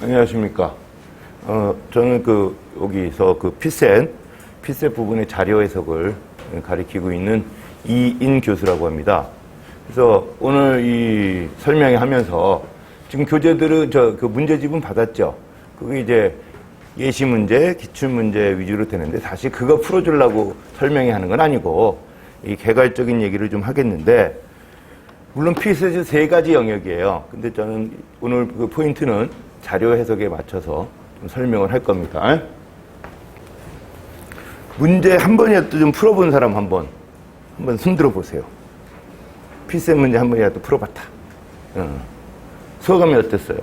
안녕하십니까. 저는 여기서 피셋 부분의 자료 해석을 가리키고 있는 이인 교수라고 합니다. 그래서 오늘 이 설명하면서 지금 교재들은 문제집은 받았죠. 그게 이제 예시 문제, 기출 문제 위주로 되는데 사실 그거 풀어주려고 설명이 하는 건 아니고 이 개괄적인 얘기를 좀 하겠는데 물론 피셋이 3가지 영역이에요. 근데 저는 오늘 그 포인트는 자료 해석에 맞춰서 좀 설명을 할 겁니다. 문제 한 번이라도 좀 풀어본 사람 한번 손 들어보세요. 피셋 문제 한 번이라도 풀어봤다. 소감이 어땠어요?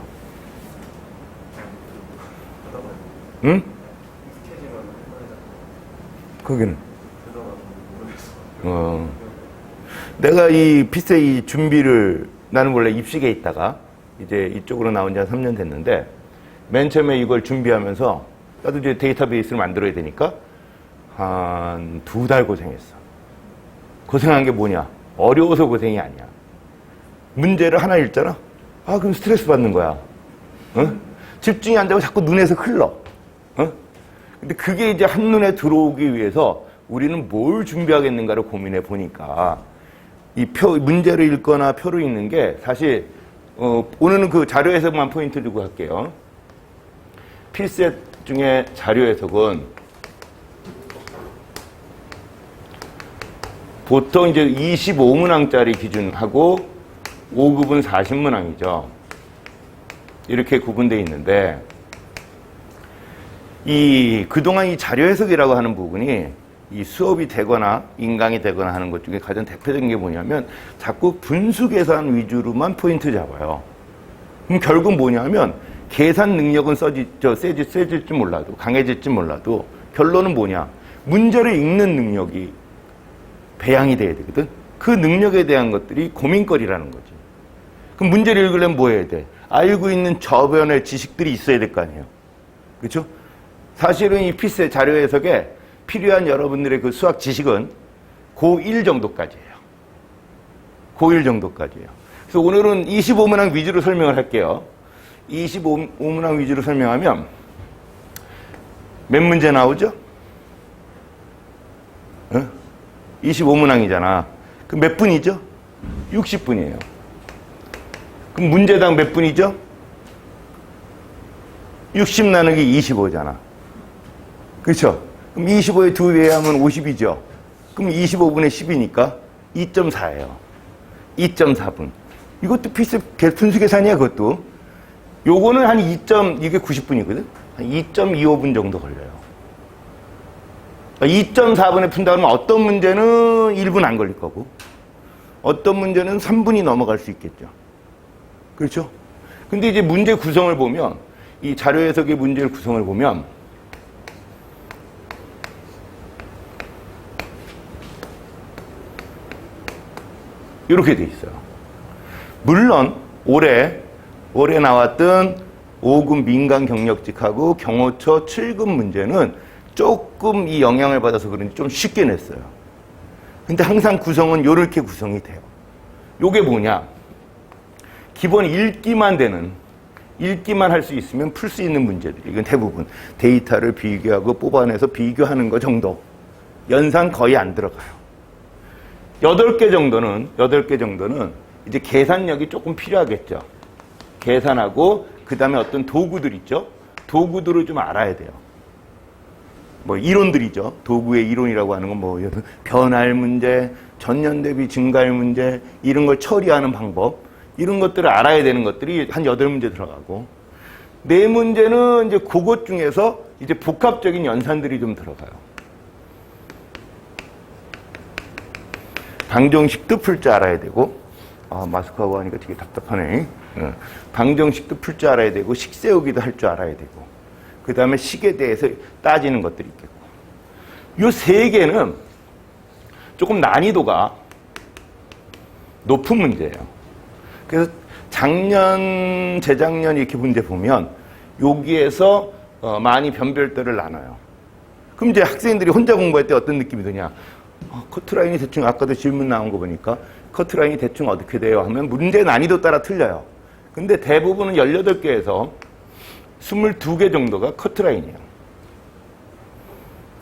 응? 거기는? 내가 이 피셋 준비를 나는 원래 입식에 있다가 이제 이쪽으로 나온 지 한 3년 됐는데 맨 처음에 이걸 준비하면서 나도 이제 데이터베이스를 만들어야 되니까 한 2달 고생했어. 고생한 게 뭐냐? 어려워서 고생이 아니야. 문제를 하나 읽잖아? 그럼 스트레스 받는 거야. 집중이 안 되고 자꾸 눈에서 흘러. 근데 그게 이제 한눈에 들어오기 위해서 우리는 뭘 준비하겠는가를 고민해 보니까 문제를 읽거나 표를 읽는 게 사실 오늘은 그 자료 해석만 포인트 두고 할게요. 필셋 중에 자료 해석은 보통 이제 25문항짜리 기준하고 5급은 40문항이죠. 이렇게 구분되어 있는데 그동안 이 자료 해석이라고 하는 부분이 이 수업이 되거나 인강이 되거나 하는 것 중에 가장 대표적인 게 뭐냐면 자꾸 분수 계산 위주로만 포인트 잡아요. 그럼 결국 뭐냐면 계산 능력은 세질지 몰라도 강해질지 몰라도 결론은 뭐냐? 문제를 읽는 능력이 배양이 돼야 되거든. 그 능력에 대한 것들이 고민거리라는 거지. 그럼 문제를 읽으려면 뭐 해야 돼? 알고 있는 저변의 지식들이 있어야 될 거 아니에요. 그렇죠? 사실은 이 피셋 자료 해석에 필요한 여러분들의 그 수학 지식은 고1 정도까지예요. 고1 정도까지예요. 그래서 오늘은 25문항 위주로 설명을 할게요. 25문항 위주로 설명하면 몇 문제 나오죠? 25문항이잖아. 그럼 몇 분이죠? 60분이에요. 그럼 문제당 몇 분이죠? 60 나누기 25잖아. 그렇죠? 그럼 25에 2배 하면 50이죠. 그럼 25분의 10이니까 2.4예요. 2.4분. 이것도 필수 분수 계산이야, 그것도. 요거는 한 이게 90분이거든? 한 2.25분 정도 걸려요. 2.4분에 푼다 그러면 어떤 문제는 1분 안 걸릴 거고, 어떤 문제는 3분이 넘어갈 수 있겠죠. 그렇죠? 근데 이제 문제 구성을 보면, 이 자료 해석의 문제를 구성을 보면, 이렇게 돼 있어요. 물론 올해 나왔던 5급 민간 경력직하고 경호처 7급 문제는 조금 이 영향을 받아서 그런지 좀 쉽게 냈어요. 근데 항상 구성은 이렇게 구성이 돼요. 요게 뭐냐? 기본 읽기만 할 수 있으면 풀 수 있는 문제들이. 이건 대부분 데이터를 비교하고 뽑아내서 비교하는 거 정도. 연산 거의 안 들어가요. 8개 정도는 이제 계산력이 조금 필요하겠죠. 계산하고 그 다음에 어떤 도구들 있죠. 도구들을 좀 알아야 돼요. 뭐 이론들이죠. 도구의 이론이라고 하는 건 뭐 변할 문제, 전년 대비 증가할 문제, 이런 걸 처리하는 방법, 이런 것들을 알아야 되는 것들이 한 8문제 들어가고, 4문제는 이제 그것 중에서 이제 복합적인 연산들이 좀 들어가요. 방정식도 풀 줄 알아야 되고, 마스크하고 하니까 되게 답답하네. 방정식도 풀 줄 알아야 되고, 식 세우기도 할 줄 알아야 되고, 그 다음에 식에 대해서 따지는 것들이 있겠고. 요 3개는 조금 난이도가 높은 문제예요. 그래서 작년, 재작년 이렇게 문제 보면 여기에서 많이 변별들을 나눠요. 그럼 이제 학생들이 혼자 공부할 때 어떤 느낌이 드냐? 커트라인이 대충 아까도 질문 나온 거 보니까 커트라인이 대충 어떻게 돼요? 하면 문제 난이도 따라 틀려요. 근데 대부분은 18개에서 22개 정도가 커트라인이에요.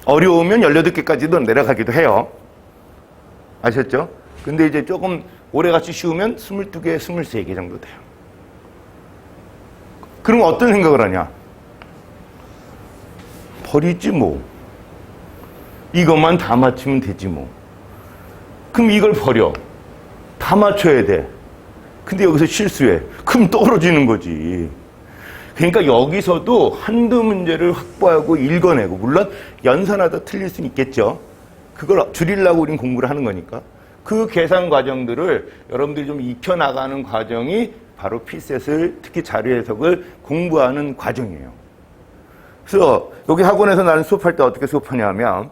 어려우면 18개까지도 내려가기도 해요. 아셨죠? 근데 이제 조금 오래같이 쉬우면 22개, 23개 정도 돼요. 그럼 어떤 생각을 하냐? 버리지 뭐. 이것만 다 맞추면 되지 뭐. 그럼 이걸 버려. 다 맞춰야 돼. 근데 여기서 실수해. 그럼 떨어지는 거지. 그러니까 여기서도 한두 문제를 확보하고 읽어내고, 물론 연산하다 틀릴 수는 있겠죠. 그걸 줄이려고 우린 공부를 하는 거니까. 그 계산 과정들을 여러분들이 좀 익혀나가는 과정이 바로 피셋을, 특히 자료 해석을 공부하는 과정이에요. 그래서 여기 학원에서 나는 수업할 때 어떻게 수업하냐면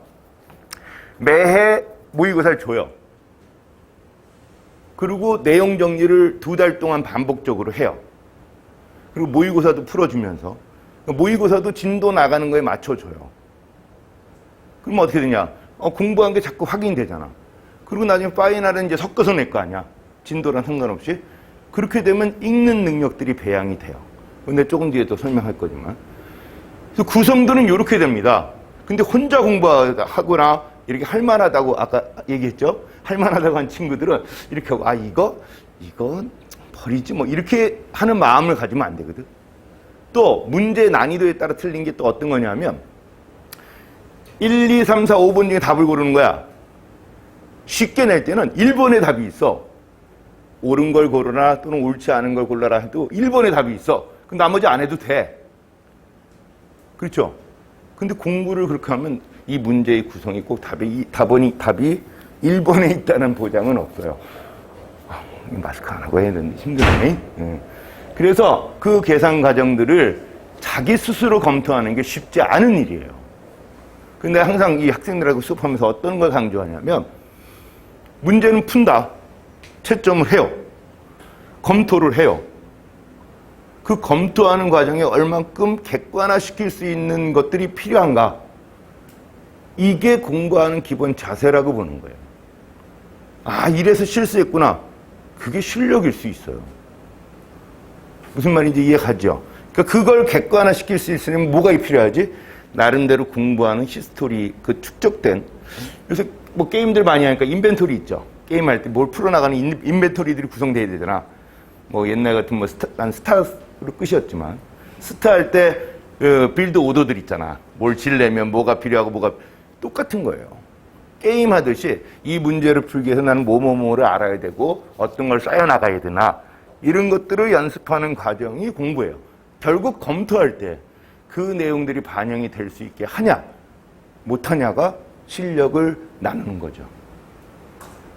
매해 모의고사를 줘요. 그리고 내용 정리를 2달 동안 반복적으로 해요. 그리고 모의고사도 풀어주면서 모의고사도 진도 나가는 거에 맞춰줘요. 그럼 어떻게 되냐? 공부한 게 자꾸 확인되잖아. 그리고 나중에 파이널은 이제 섞어서 낼 거 아니야. 진도랑 상관없이. 그렇게 되면 읽는 능력들이 배양이 돼요. 근데 조금 뒤에 또 설명할 거지만. 그래서 구성들은 이렇게 됩니다. 근데 혼자 공부하거나 이렇게 할만하다고 아까 얘기했죠? 할만하다고 한 친구들은 이렇게 하고, 이건 버리지 뭐. 이렇게 하는 마음을 가지면 안 되거든. 또 문제 난이도에 따라 틀린 게 또 어떤 거냐면 1, 2, 3, 4, 5번 중에 답을 고르는 거야. 쉽게 낼 때는 1번에 답이 있어. 옳은 걸 고르라 또는 옳지 않은 걸 골라라 해도 1번에 답이 있어. 그럼 나머지 안 해도 돼. 그렇죠? 근데 공부를 그렇게 하면 이 문제의 구성이 꼭 답이 1번에 있다는 보장은 없어요. 마스크 안 하고 해야 되는데 힘드네. 그래서 그 계산 과정들을 자기 스스로 검토하는 게 쉽지 않은 일이에요. 근데 항상 이 학생들하고 수업하면서 어떤 걸 강조하냐면 문제는 푼다. 채점을 해요. 검토를 해요. 그 검토하는 과정에 얼만큼 객관화시킬 수 있는 것들이 필요한가? 이게 공부하는 기본 자세라고 보는 거예요. 이래서 실수했구나. 그게 실력일 수 있어요. 무슨 말인지 이해가죠? 그러니까 그걸 객관화시킬 수 있으려면 뭐가 필요하지? 나름대로 공부하는 히스토리, 그 축적된. 요새 뭐 게임들 많이 하니까 인벤토리 있죠. 게임할 때 뭘 풀어나가는 인벤토리들이 구성돼야 되잖아. 뭐 옛날 같은 난 스타로 끝이었지만, 스타 할 때 빌드 오더들 있잖아. 뭘 지려면 뭐가 필요하고 똑같은 거예요. 게임 하듯이 이 문제를 풀기 위해서 나는 뭐를 알아야 되고 어떤 걸 쌓여나가야 되나 이런 것들을 연습하는 과정이 공부예요. 결국 검토할 때 그 내용들이 반영이 될 수 있게 하냐 못하냐가 실력을 나누는 거죠.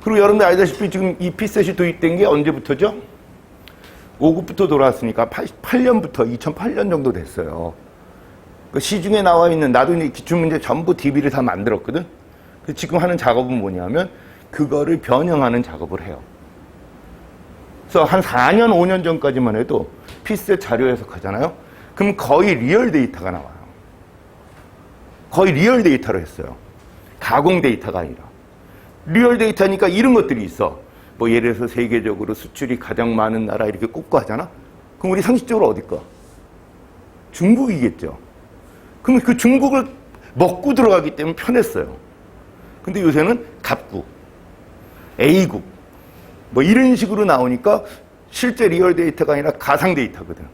그리고 여러분들 알다시피 지금 이 피셋이 도입된 게 언제부터죠? 5급부터 돌아왔으니까 88년부터 2008년 정도 됐어요. 그 시중에 나와 있는, 나도 이제 기출문제 전부 DB를 다 만들었거든. 지금 하는 작업은 뭐냐면 그거를 변형하는 작업을 해요. 그래서 한 4년, 5년 전까지만 해도 피셋 자료 해석하잖아요. 그럼 거의 리얼 데이터가 나와요. 거의 리얼 데이터로 했어요. 가공 데이터가 아니라. 리얼 데이터니까 이런 것들이 있어. 뭐 예를 들어서 세계적으로 수출이 가장 많은 나라 이렇게 꼽고 하잖아. 그럼 우리 상식적으로 어디 거? 중국이겠죠. 그럼 그 중국을 먹고 들어가기 때문에 편했어요. 근데 요새는 갑국, A국 뭐 이런 식으로 나오니까 실제 리얼 데이터가 아니라 가상 데이터거든.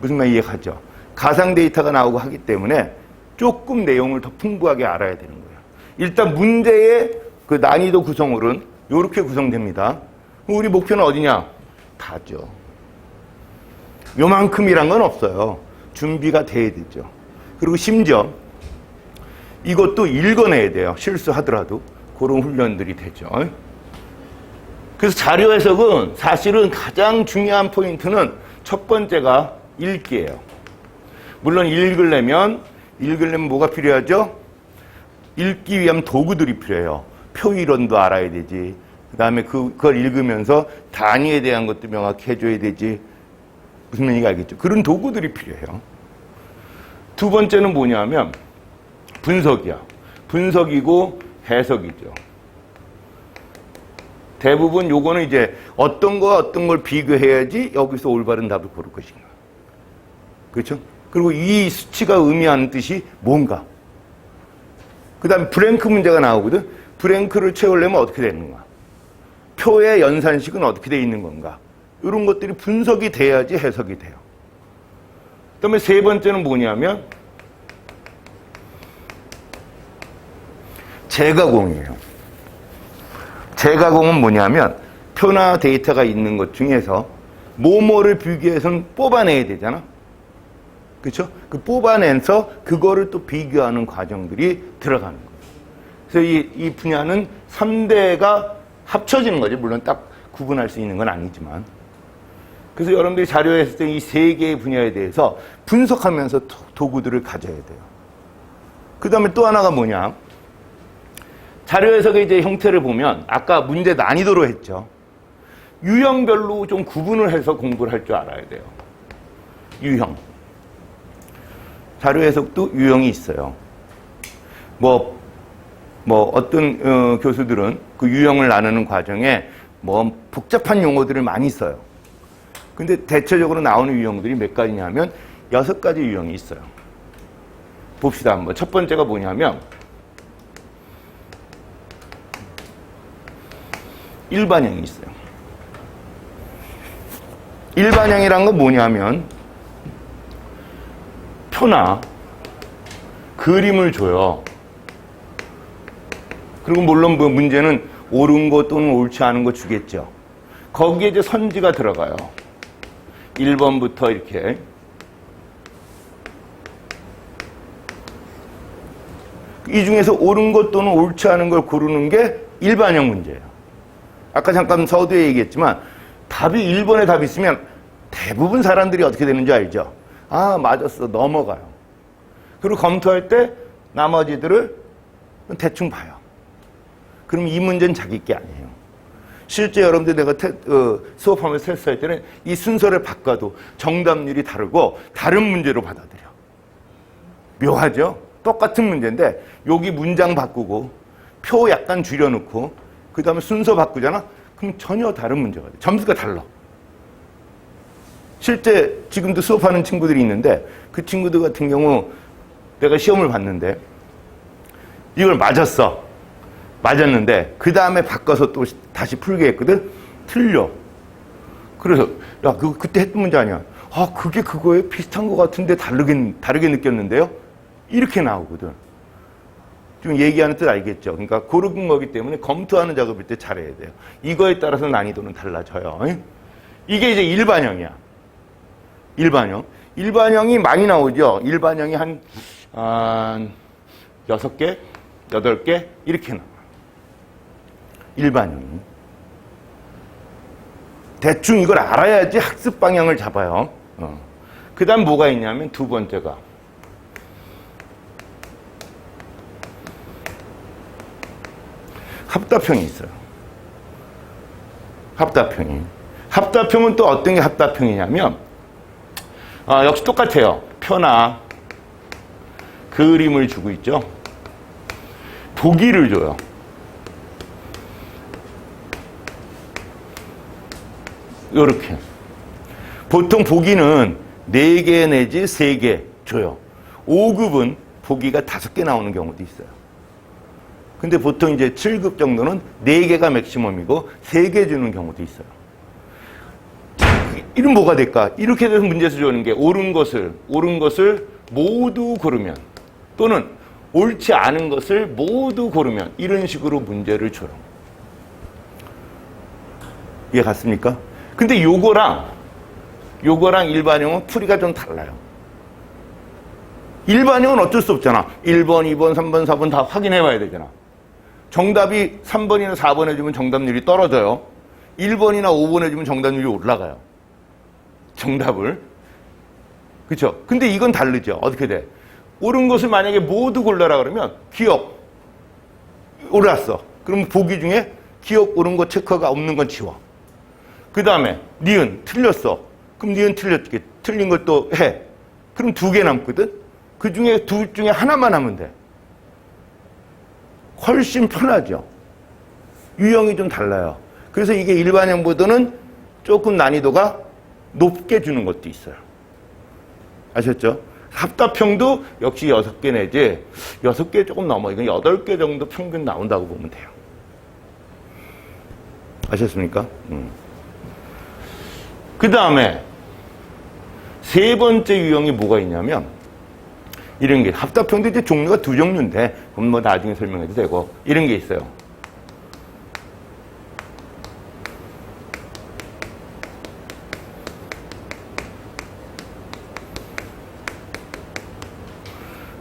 무슨 말 이해가죠? 가상 데이터가 나오고 하기 때문에 조금 내용을 더 풍부하게 알아야 되는 거예요. 일단 문제의 그 난이도 구성으로는 이렇게 구성됩니다. 우리 목표는 어디냐? 다죠. 요만큼이란 건 없어요. 준비가 돼야 되죠. 그리고 심지어 이것도 읽어내야 돼요. 실수하더라도. 그런 훈련들이 되죠. 그래서 자료 해석은 사실은 가장 중요한 포인트는 첫 번째가 읽기예요. 물론 읽으려면 뭐가 필요하죠? 읽기 위한 도구들이 필요해요. 표이론도 알아야 되지. 그 다음에 그걸 읽으면서 단위에 대한 것도 명확히 해줘야 되지. 무슨 말인지 알겠죠? 그런 도구들이 필요해요. 두 번째는 뭐냐면 분석이야. 분석이고 해석이죠. 대부분 요거는 이제 어떤 거와 어떤 걸 비교해야지 여기서 올바른 답을 고를 것인가. 그렇죠? 그리고 이 수치가 의미하는 뜻이 뭔가. 그 다음에 브랭크 문제가 나오거든. 브랭크를 채우려면 어떻게 되는가? 표의 연산식은 어떻게 되어 있는 건가? 이런 것들이 분석이 돼야지 해석이 돼요. 그 다음에 세 번째는 뭐냐면 재가공이에요. 재가공은 뭐냐면 표나 데이터가 있는 것 중에서 뭐뭐를 비교해서는 뽑아내야 되잖아. 그렇죠? 그 뽑아내서 그거를 또 비교하는 과정들이 들어가는 거예요. 그래서 이 분야는 3대가 합쳐지는 거죠. 물론 딱 구분할 수 있는 건 아니지만. 그래서 여러분들이 자료에 했을 때 이 세 개의 분야에 대해서 분석하면서 도구들을 가져야 돼요. 그 다음에 또 하나가 뭐냐. 자료 해석의 이제 형태를 보면 아까 문제 난이도로 했죠. 유형별로 좀 구분을 해서 공부를 할 줄 알아야 돼요. 유형. 자료 해석도 유형이 있어요. 어떤 교수들은 그 유형을 나누는 과정에 복잡한 용어들을 많이 써요. 근데 대체적으로 나오는 유형들이 몇 가지냐면 6가지 유형이 있어요. 봅시다 한번. 첫 번째가 뭐냐면 일반형이 있어요. 일반형이란 건 뭐냐면 표나 그림을 줘요. 그리고 물론 문제는 옳은 거 또는 옳지 않은 거 주겠죠. 거기에 이제 선지가 들어가요. 1번부터 이렇게. 이 중에서 옳은 것 또는 옳지 않은 걸 고르는 게 일반형 문제예요. 아까 잠깐 서두에 얘기했지만 답이 1번에 답이 있으면 대부분 사람들이 어떻게 되는지 알죠? 아, 맞았어. 넘어가요. 그리고 검토할 때 나머지들을 대충 봐요. 그럼 이 문제는 자기 게 아니에요. 실제 여러분들 내가 수업하면서 테스트할 때는 이 순서를 바꿔도 정답률이 다르고 다른 문제로 받아들여. 묘하죠? 똑같은 문제인데 여기 문장 바꾸고 표 약간 줄여놓고 그 다음에 순서 바꾸잖아? 그럼 전혀 다른 문제가 돼. 점수가 달라. 실제 지금도 수업하는 친구들이 있는데 그 친구들 같은 경우 내가 시험을 봤는데 이걸 맞았어. 맞았는데 그 다음에 바꿔서 또 다시 풀게 했거든. 틀려. 그래서 야, 그때 했던 문제 아니야. 아, 그게 그거에 비슷한 것 같은데 다르게 느꼈는데요. 이렇게 나오거든. 좀 얘기하는 뜻 알겠죠? 그러니까 고르는 거기 때문에 검토하는 작업일 때 잘해야 돼요. 이거에 따라서 난이도는 달라져요. 이게 이제 일반형이야. 일반형. 일반형이 많이 나오죠? 일반형이 한 6개, 8개 이렇게 나와요. 일반형이. 대충 이걸 알아야지 학습 방향을 잡아요. 그 다음 뭐가 있냐면 두 번째가 합답형이 있어요. 합답형이. 합답형은 또 어떤 게 합답형이냐면 역시 똑같아요. 표나 그림을 주고 있죠. 보기를 줘요. 요렇게. 보통 보기는 4개 내지 3개 줘요. 5급은 보기가 5개 나오는 경우도 있어요. 근데 보통 이제 7급 정도는 4개가 맥시멈이고 3개 주는 경우도 있어요. 이런 뭐가 될까? 이렇게 돼서 문제에서 주는 게 옳은 것을 모두 고르면 또는 옳지 않은 것을 모두 고르면 이런 식으로 문제를 줘요. 이해 갔습니까? 근데 요거랑 일반형은 풀이가 좀 달라요. 일반형은 어쩔 수 없잖아. 1번, 2번, 3번, 4번 다 확인해 봐야 되잖아. 정답이 3번이나 4번 해주면 정답률이 떨어져요. 1번이나 5번 해주면 정답률이 올라가요. 정답을. 그렇죠? 근데 이건 다르죠. 어떻게 돼? 옳은 것을 만약에 모두 골라라 그러면 기억 올랐어. 그럼 보기 중에 기억 옳은 것 체크가 없는 건 지워. 그 다음에 니은 틀렸어. 그럼 니은 틀렸지. 틀린 걸 또 해. 그럼 2개 남거든. 그 중에 둘 중에 하나만 하면 돼. 훨씬 편하죠. 유형이 좀 달라요. 그래서 이게 일반형보다는 조금 난이도가 높게 주는 것도 있어요. 아셨죠? 합답형도 역시 6개 내지 6개 조금 넘어. 이건 8개 정도 평균 나온다고 보면 돼요. 아셨습니까? 그 다음에 세 번째 유형이 뭐가 있냐면 이런 게 합답형도 이제 종류가 2종류인데 그건 뭐 나중에 설명해도 되고 이런 게 있어요.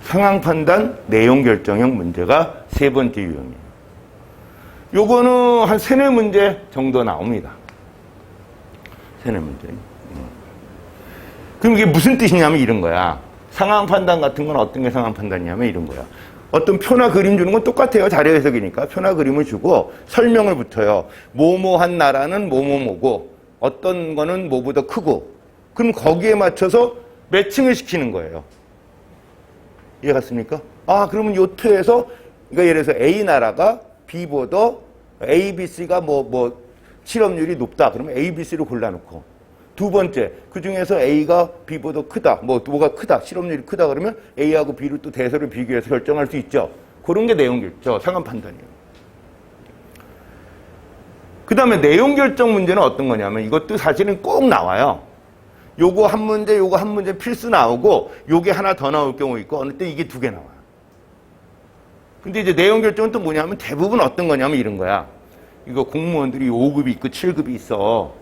상황 판단, 내용 결정형 문제가 세 번째 유형이에요. 요거는 한 3-4문제 정도 나옵니다. 3-4문제. 그럼 이게 무슨 뜻이냐면 이런 거야. 상황 판단 같은 건 어떤 게 상황 판단이냐면 이런 거야. 어떤 표나 그림 주는 건 똑같아요. 자료 해석이니까. 표나 그림을 주고 설명을 붙여요. 뭐뭐한 나라는 뭐뭐뭐고 어떤 거는 뭐보다 크고 그럼 거기에 맞춰서 매칭을 시키는 거예요. 이해 갔습니까? 아, 그러면 요 표에서 그러니까 예를 들어서 A 나라가 B보다 A, B, C가 실업률이 높다. 그러면 A, B, C를 골라놓고 두 번째, 그 중에서 A가 B보다 크다. 뭐가 크다. 실업률이 크다. 그러면 A하고 B를 또 대서를 비교해서 결정할 수 있죠. 그런 게 내용 결정, 상황 판단이에요. 그 다음에 내용 결정 문제는 어떤 거냐면 이것도 사실은 꼭 나와요. 요거 한 문제 필수 나오고 요게 하나 더 나올 경우 있고 어느 때 이게 2개 나와요. 근데 이제 내용 결정은 또 뭐냐면 대부분 어떤 거냐면 이런 거야. 이거 공무원들이 5급이 있고 7급이 있어.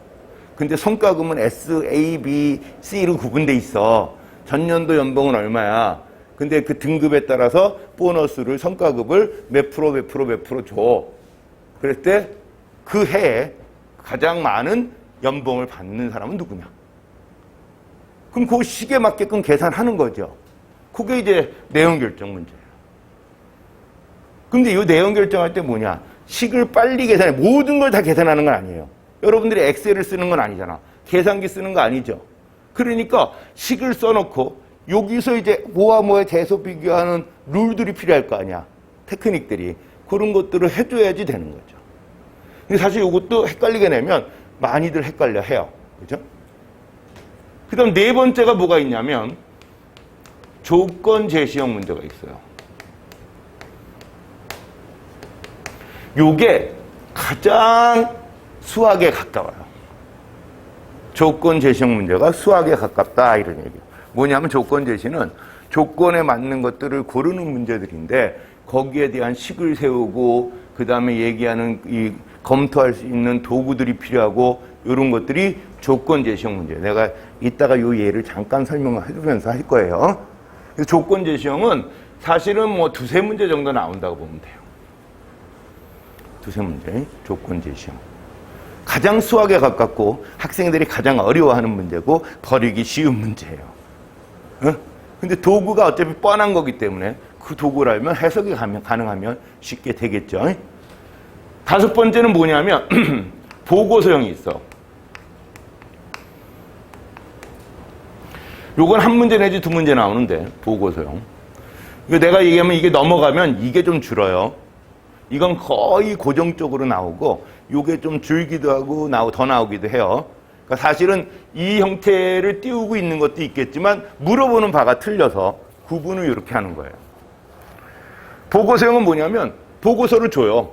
근데 성과금은 S, A, B, C로 구분돼 있어. 전년도 연봉은 얼마야. 근데 그 등급에 따라서 보너스를 성과급을 몇 프로 줘. 그럴 때 그 해에 가장 많은 연봉을 받는 사람은 누구냐. 그럼 그 시기에 맞게끔 계산하는 거죠. 그게 이제 내용 결정 문제예요. 근데 이 내용 결정할 때 뭐냐. 식을 빨리 계산해. 모든 걸 다 계산하는 건 아니에요. 여러분들이 엑셀을 쓰는 건 아니잖아. 계산기 쓰는 거 아니죠. 그러니까 식을 써놓고 여기서 이제 뭐와 뭐에 대서 비교하는 룰들이 필요할 거 아니야. 테크닉들이. 그런 것들을 해줘야지 되는 거죠. 근데 사실 이것도 헷갈리게 내면 많이들 헷갈려 해요. 그죠? 그 다음 4번째가 뭐가 있냐면 조건 제시형 문제가 있어요. 요게 가장 수학에 가까워요. 조건 제시형 문제가 수학에 가깝다 이런 얘기예요. 뭐냐면 조건 제시는 조건에 맞는 것들을 고르는 문제들인데 거기에 대한 식을 세우고 그 다음에 얘기하는 이 검토할 수 있는 도구들이 필요하고 이런 것들이 조건 제시형 문제예요. 내가 이따가 이 예를 잠깐 설명을 해주면서 할 거예요. 조건 제시형은 사실은 뭐 2-3문제 정도 나온다고 보면 돼요. 2-3문제 조건 제시형. 가장 수학에 가깝고 학생들이 가장 어려워하는 문제고 버리기 쉬운 문제예요. 근데 도구가 어차피 뻔한 거기 때문에 그 도구를 알면 해석이 가능하면 쉽게 되겠죠. 5번째는 뭐냐면 보고서형이 있어. 요건 1문제 내지 2문제 나오는데 보고서형. 이거 내가 얘기하면 이게 넘어가면 이게 좀 줄어요. 이건 거의 고정적으로 나오고 요게 좀 줄기도 하고 더 나오기도 해요. 그러니까 사실은 이 형태를 띄우고 있는 것도 있겠지만 물어보는 바가 틀려서 구분을 이렇게 하는 거예요. 보고서형은 뭐냐면 보고서를 줘요.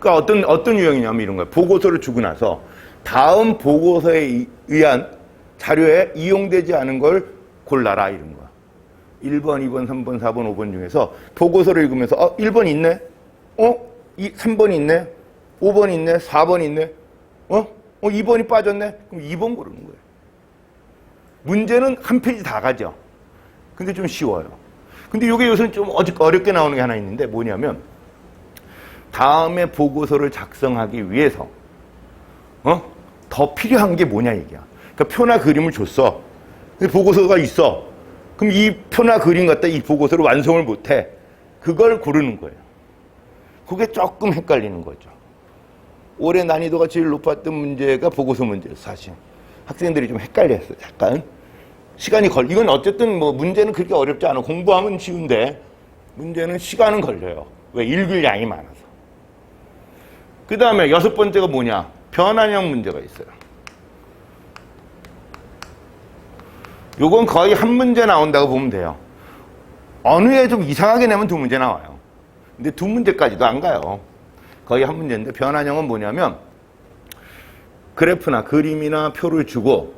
그러니까 어떤 유형이냐면 이런 거예요. 보고서를 주고 나서 다음 보고서에 의한 자료에 이용되지 않은 걸 골라라 이런 거야. 1번, 2번, 3번, 4번, 5번 중에서 보고서를 읽으면서 1번 있네? 3번 있네? 5번 있네? 4번 있네? 2번이 빠졌네? 그럼 2번 고르는 거예요. 문제는 한 페이지 다 가죠. 근데 좀 쉬워요. 근데 이게 요새는 좀 어렵게 나오는 게 하나 있는데 뭐냐면 다음에 보고서를 작성하기 위해서 더 필요한 게 뭐냐 얘기야. 그러니까 표나 그림을 줬어. 근데 보고서가 있어. 그럼 이 표나 그림 갖다 이 보고서를 완성을 못해. 그걸 고르는 거예요. 그게 조금 헷갈리는 거죠. 올해 난이도가 제일 높았던 문제가 보고서 문제였어, 사실. 학생들이 좀 헷갈렸어, 약간. 시간이 이건 어쨌든 뭐 문제는 그렇게 어렵지 않아. 공부하면 쉬운데 문제는 시간은 걸려요. 왜? 읽을 양이 많아서. 그 다음에 6번째가 뭐냐? 변환형 문제가 있어요. 요건 거의 한 문제 나온다고 보면 돼요. 어느 애 좀 이상하게 내면 두 문제 나와요. 근데 두 문제까지도 안 가요. 거의 한 문제인데 변환형은 뭐냐면 그래프나 그림이나 표를 주고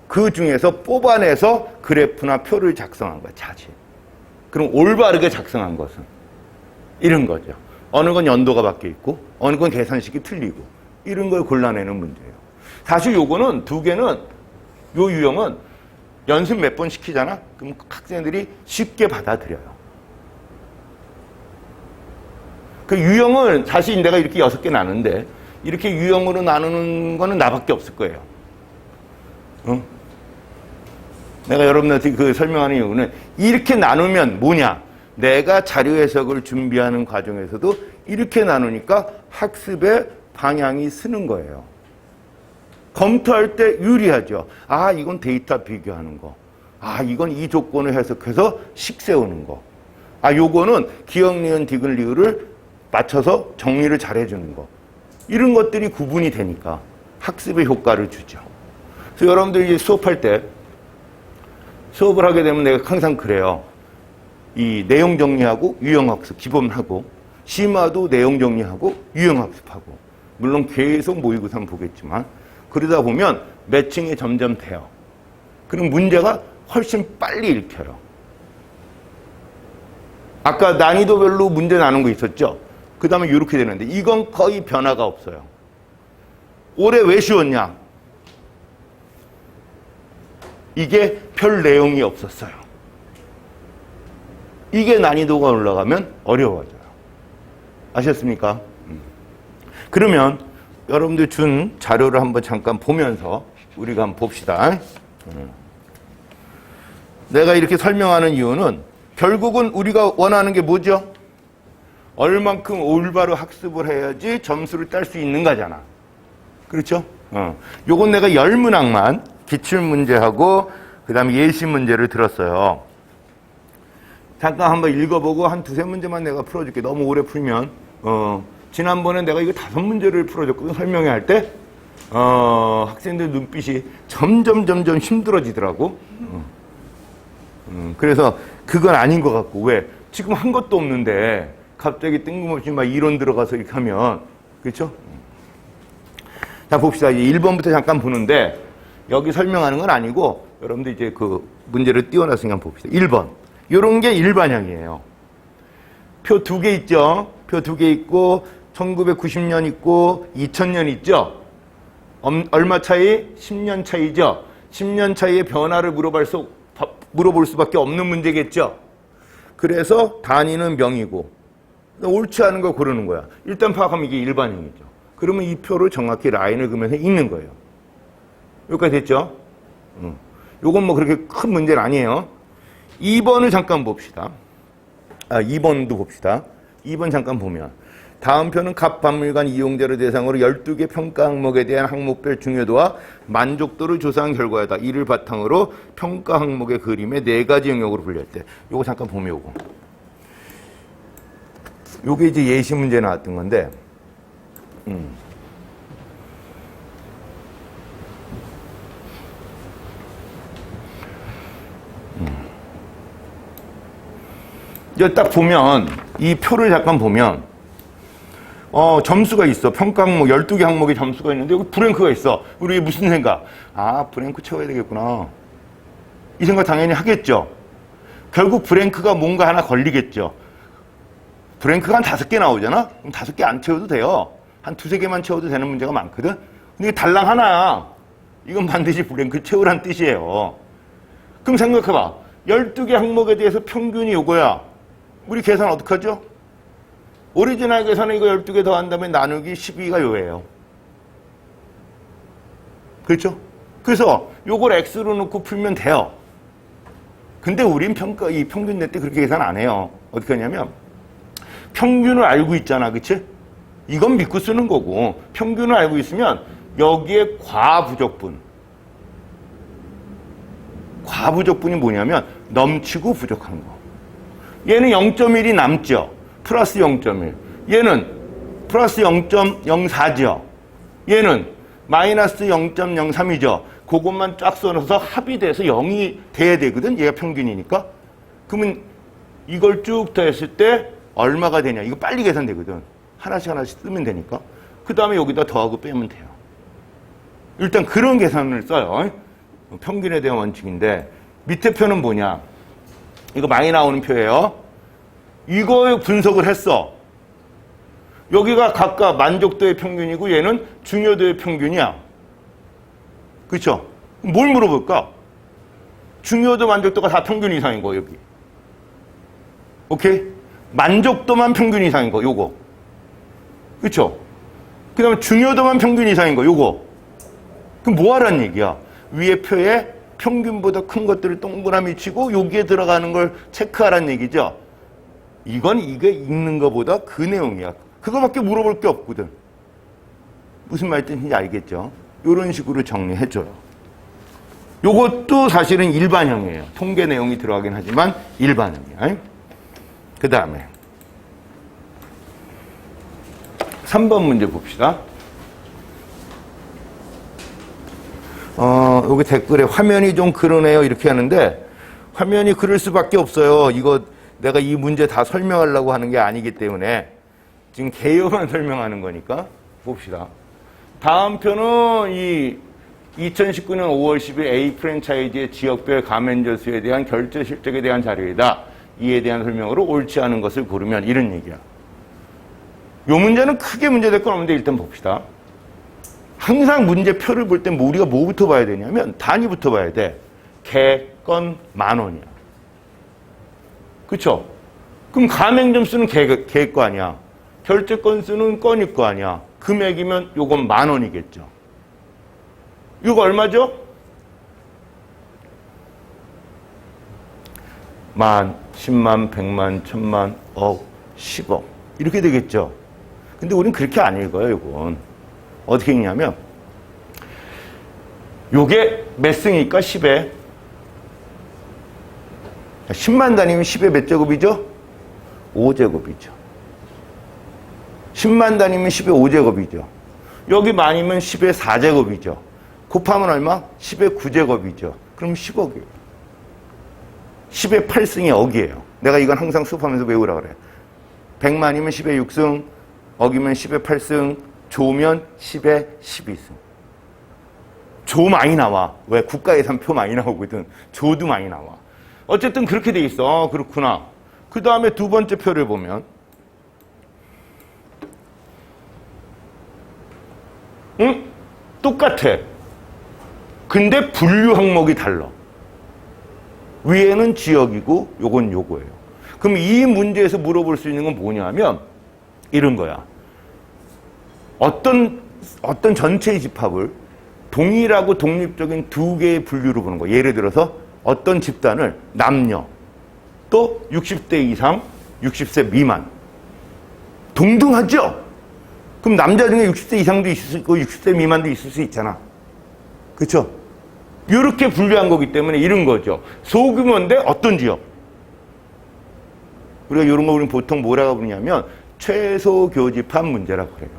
그 중에서 뽑아내서 그래프나 표를 작성한 거야, 자체. 그럼 올바르게 작성한 것은 이런 거죠. 어느 건 연도가 바뀌어 있고 어느 건 계산식이 틀리고 이런 걸 골라내는 문제예요. 사실 요거는 두 개는 요 유형은 연습 몇 번 시키잖아? 그럼 학생들이 쉽게 받아들여요. 그 유형을 사실 내가 이렇게 6개 나누는데 이렇게 유형으로 나누는 거는 나밖에 없을 거예요. 응? 내가 여러분한테 그 설명하는 이유는 이렇게 나누면 뭐냐? 내가 자료 해석을 준비하는 과정에서도 이렇게 나누니까 학습의 방향이 쓰는 거예요. 검토할 때 유리하죠. 아, 이건 데이터 비교하는 거. 아, 이건 이 조건을 해석해서 식 세우는 거. 아, 요거는 기억, 니은, 디귿, 리을을 맞춰서 정리를 잘 해주는 거. 이런 것들이 구분이 되니까 학습의 효과를 주죠. 그래서 여러분들이 수업할 때 수업을 하게 되면 내가 항상 그래요. 이 내용 정리하고 유형학습 기본하고 심화도 내용 정리하고 유형학습하고 물론 계속 모의고사 보겠지만 그러다 보면 매칭이 점점 돼요. 그럼 문제가 훨씬 빨리 읽혀요. 아까 난이도별로 문제 나눈 거 있었죠? 그 다음에 이렇게 되는데 이건 거의 변화가 없어요. 올해 왜 쉬웠냐? 이게 별 내용이 없었어요. 이게 난이도가 올라가면 어려워져요. 아셨습니까? 그러면 여러분들 준 자료를 한번 잠깐 보면서 우리가 한번 봅시다. 내가 이렇게 설명하는 이유는 결국은 우리가 원하는 게 뭐죠? 얼만큼 올바로 학습을 해야지 점수를 딸 수 있는 거잖아. 그렇죠? 요건 내가 10문항만 기출문제하고 그 다음에 예시 문제를 들었어요. 잠깐 한번 읽어보고 한 두세 문제만 내가 풀어줄게. 너무 오래 풀면 지난번에 내가 이거 5문제를 풀어줬거든. 설명회 할 때 학생들 눈빛이 점점 힘들어지더라고. 그래서 그건 아닌 것 같고 왜? 지금 한 것도 없는데 갑자기 뜬금없이 막 이론 들어가서 이렇게 하면 그렇죠? 자 봅시다. 이제 1번부터 잠깐 보는데 여기 설명하는 건 아니고 여러분들 이제 그 문제를 띄워놨으니까 한번 봅시다. 1번. 요런 게 일반형이에요. 표 2개 있죠? 표 2개 있고 1990년 있고 2000년 있죠? 얼마 차이? 10년 차이죠? 10년 차이의 변화를 물어볼 수밖에 없는 문제겠죠? 그래서 단위는 명이고 옳지 않은 걸 고르는 거야. 일단 파악하면 이게 일반형이죠. 그러면 이 표를 정확히 라인을 그으면서 읽는 거예요. 여기까지 됐죠? 요건 뭐 그렇게 큰 문제는 아니에요. 2번을 잠깐 봅시다. 2번도 봅시다. 2번 잠깐 보면 다음 표는 각 박물관 이용자를 대상으로 12개 평가 항목에 대한 항목별 중요도와 만족도를 조사한 결과이다. 이를 바탕으로 평가 항목의 그림의 4가지 영역으로 분류할 때 요거 잠깐 보면 요거. 요게 이제 예시 문제 나왔던 건데 이제 딱 보면 이 표를 잠깐 보면 점수가 있어. 평가 항목 12개 항목에 점수가 있는데 여기 브랭크가 있어. 우리 무슨 생각? 아, 브랭크 채워야 되겠구나. 이 생각 당연히 하겠죠. 결국 브랭크가 뭔가 하나 걸리겠죠. 브랭크가 한 5개 나오잖아? 그럼 5개 안 채워도 돼요. 한 2-3개만 채워도 되는 문제가 많거든? 근데 이게 달랑 하나야. 이건 반드시 브랭크 채우란 뜻이에요. 그럼 생각해봐. 12개 항목에 대해서 평균이 요거야. 우리 계산 어떻게 하죠? 오리지널 계산은 이거 12개 더한 다음에 나누기 12가 요예요. 그렇죠? 그래서 요걸 X로 놓고 풀면 돼요. 근데 우린 이 평균 낼 때 그렇게 계산 안 해요. 어떻게 하냐면 평균을 알고 있잖아. 그치? 이건 믿고 쓰는 거고 평균을 알고 있으면 여기에 과부족분이 뭐냐면 넘치고 부족한 거. 얘는 0.1이 남죠. 플러스 0.1. 얘는 플러스 0.04죠. 얘는 마이너스 0.03이죠. 그것만 쫙 써놔서 합이 돼서 0이 돼야 되거든. 얘가 평균이니까. 그러면 이걸 쭉 더했을 때 얼마가 되냐. 이거 빨리 계산되거든. 하나씩 하나씩 쓰면 되니까. 그 다음에 여기다 더하고 빼면 돼요. 일단 그런 계산을 써요. 평균에 대한 원칙인데 밑에 표는 뭐냐. 이거 많이 나오는 표예요. 이거에 분석을 했어. 여기가 각각 만족도의 평균이고 얘는 중요도의 평균이야. 그렇죠? 뭘 물어볼까? 중요도 만족도가 다 평균 이상인 거 여기. 오케이? 만족도만 평균 이상인 거 요거. 그렇죠? 그 다음에 중요도만 평균 이상인 거 요거. 그럼 뭐 하라는 얘기야? 위에 표에 평균보다 큰 것들을 동그라미 치고 여기에 들어가는 걸 체크하라는 얘기죠. 이건 이게 읽는 것보다 그 내용이야. 그거밖에 물어볼 게 없거든. 무슨 말인지 알겠죠? 이런 식으로 정리해줘요. 요것도 사실은 일반형이에요. 통계 내용이 들어가긴 하지만 일반형이야. 그 다음에 3번 문제 봅시다. 여기 댓글에 화면이 좀 그러네요 이렇게 하는데 화면이 그럴 수밖에 없어요. 이거 내가 이 문제 다 설명하려고 하는 게 아니기 때문에 지금 개요만 설명하는 거니까 봅시다. 다음 표는 이 2019년 5월 10일 A 프랜차이즈의 지역별 가맹점 수에 대한 결제 실적에 대한 자료이다. 이에 대한 설명으로 옳지 않은 것을 고르면 이런 얘기야. 요 문제는 크게 문제될 건 없는데 일단 봅시다. 항상 문제표를 볼 때 우리가 뭐부터 봐야 되냐면 단위부터 봐야 돼. 개, 건, 만 원이야. 그쵸? 그럼 가맹점 수는 개일 거 아니야. 결제 건수는 건일 거 아니야. 금액이면 요건 만 원이겠죠. 이거 얼마죠? 만, 10만, 100만, 1000만, 억, 10억. 이렇게 되겠죠. 근데 우린 그렇게 안 읽어요, 이건. 어떻게 읽냐면, 요게 몇 승이니까 10에. 10만 단위면 10의 몇 제곱이죠? 5제곱이죠. 10만 단위면 10의 5제곱이죠. 여기 만이면 10의 4제곱이죠. 곱하면 얼마? 10의 9제곱이죠. 그럼 10억이에요. 10의 8승이 억이에요. 내가 이건 항상 수업하면서 외우라 그래. 100만이면 10의 6승, 억이면 10의 8승, 조면 10의 12승. 조 많이 나와. 왜? 국가예산표 많이 나오거든. 조도 많이 나와. 어쨌든 그렇게 돼 있어. 그렇구나. 그 다음에 두 번째 표를 보면 응? 똑같아. 근데 분류 항목이 달라. 위에는 지역이고 요건 요거예요. 그럼 이 문제에서 물어볼 수 있는 건 뭐냐면 이런 거야. 어떤 전체의 집합을 동일하고 독립적인 두 개의 분류로 보는 거야. 예를 들어서 어떤 집단을 남녀 또 60대 이상, 60세 미만 동등하죠? 그럼 남자 중에 60세 이상도 있을 수 있고 60세 미만도 있을 수 있잖아. 그렇죠? 이렇게 분류한 거기 때문에 이런 거죠. 소규모인데 어떤 지역? 우리가 이런 거 우리는 보통 뭐라고 부르냐면 최소 교집합 문제라고 그래요.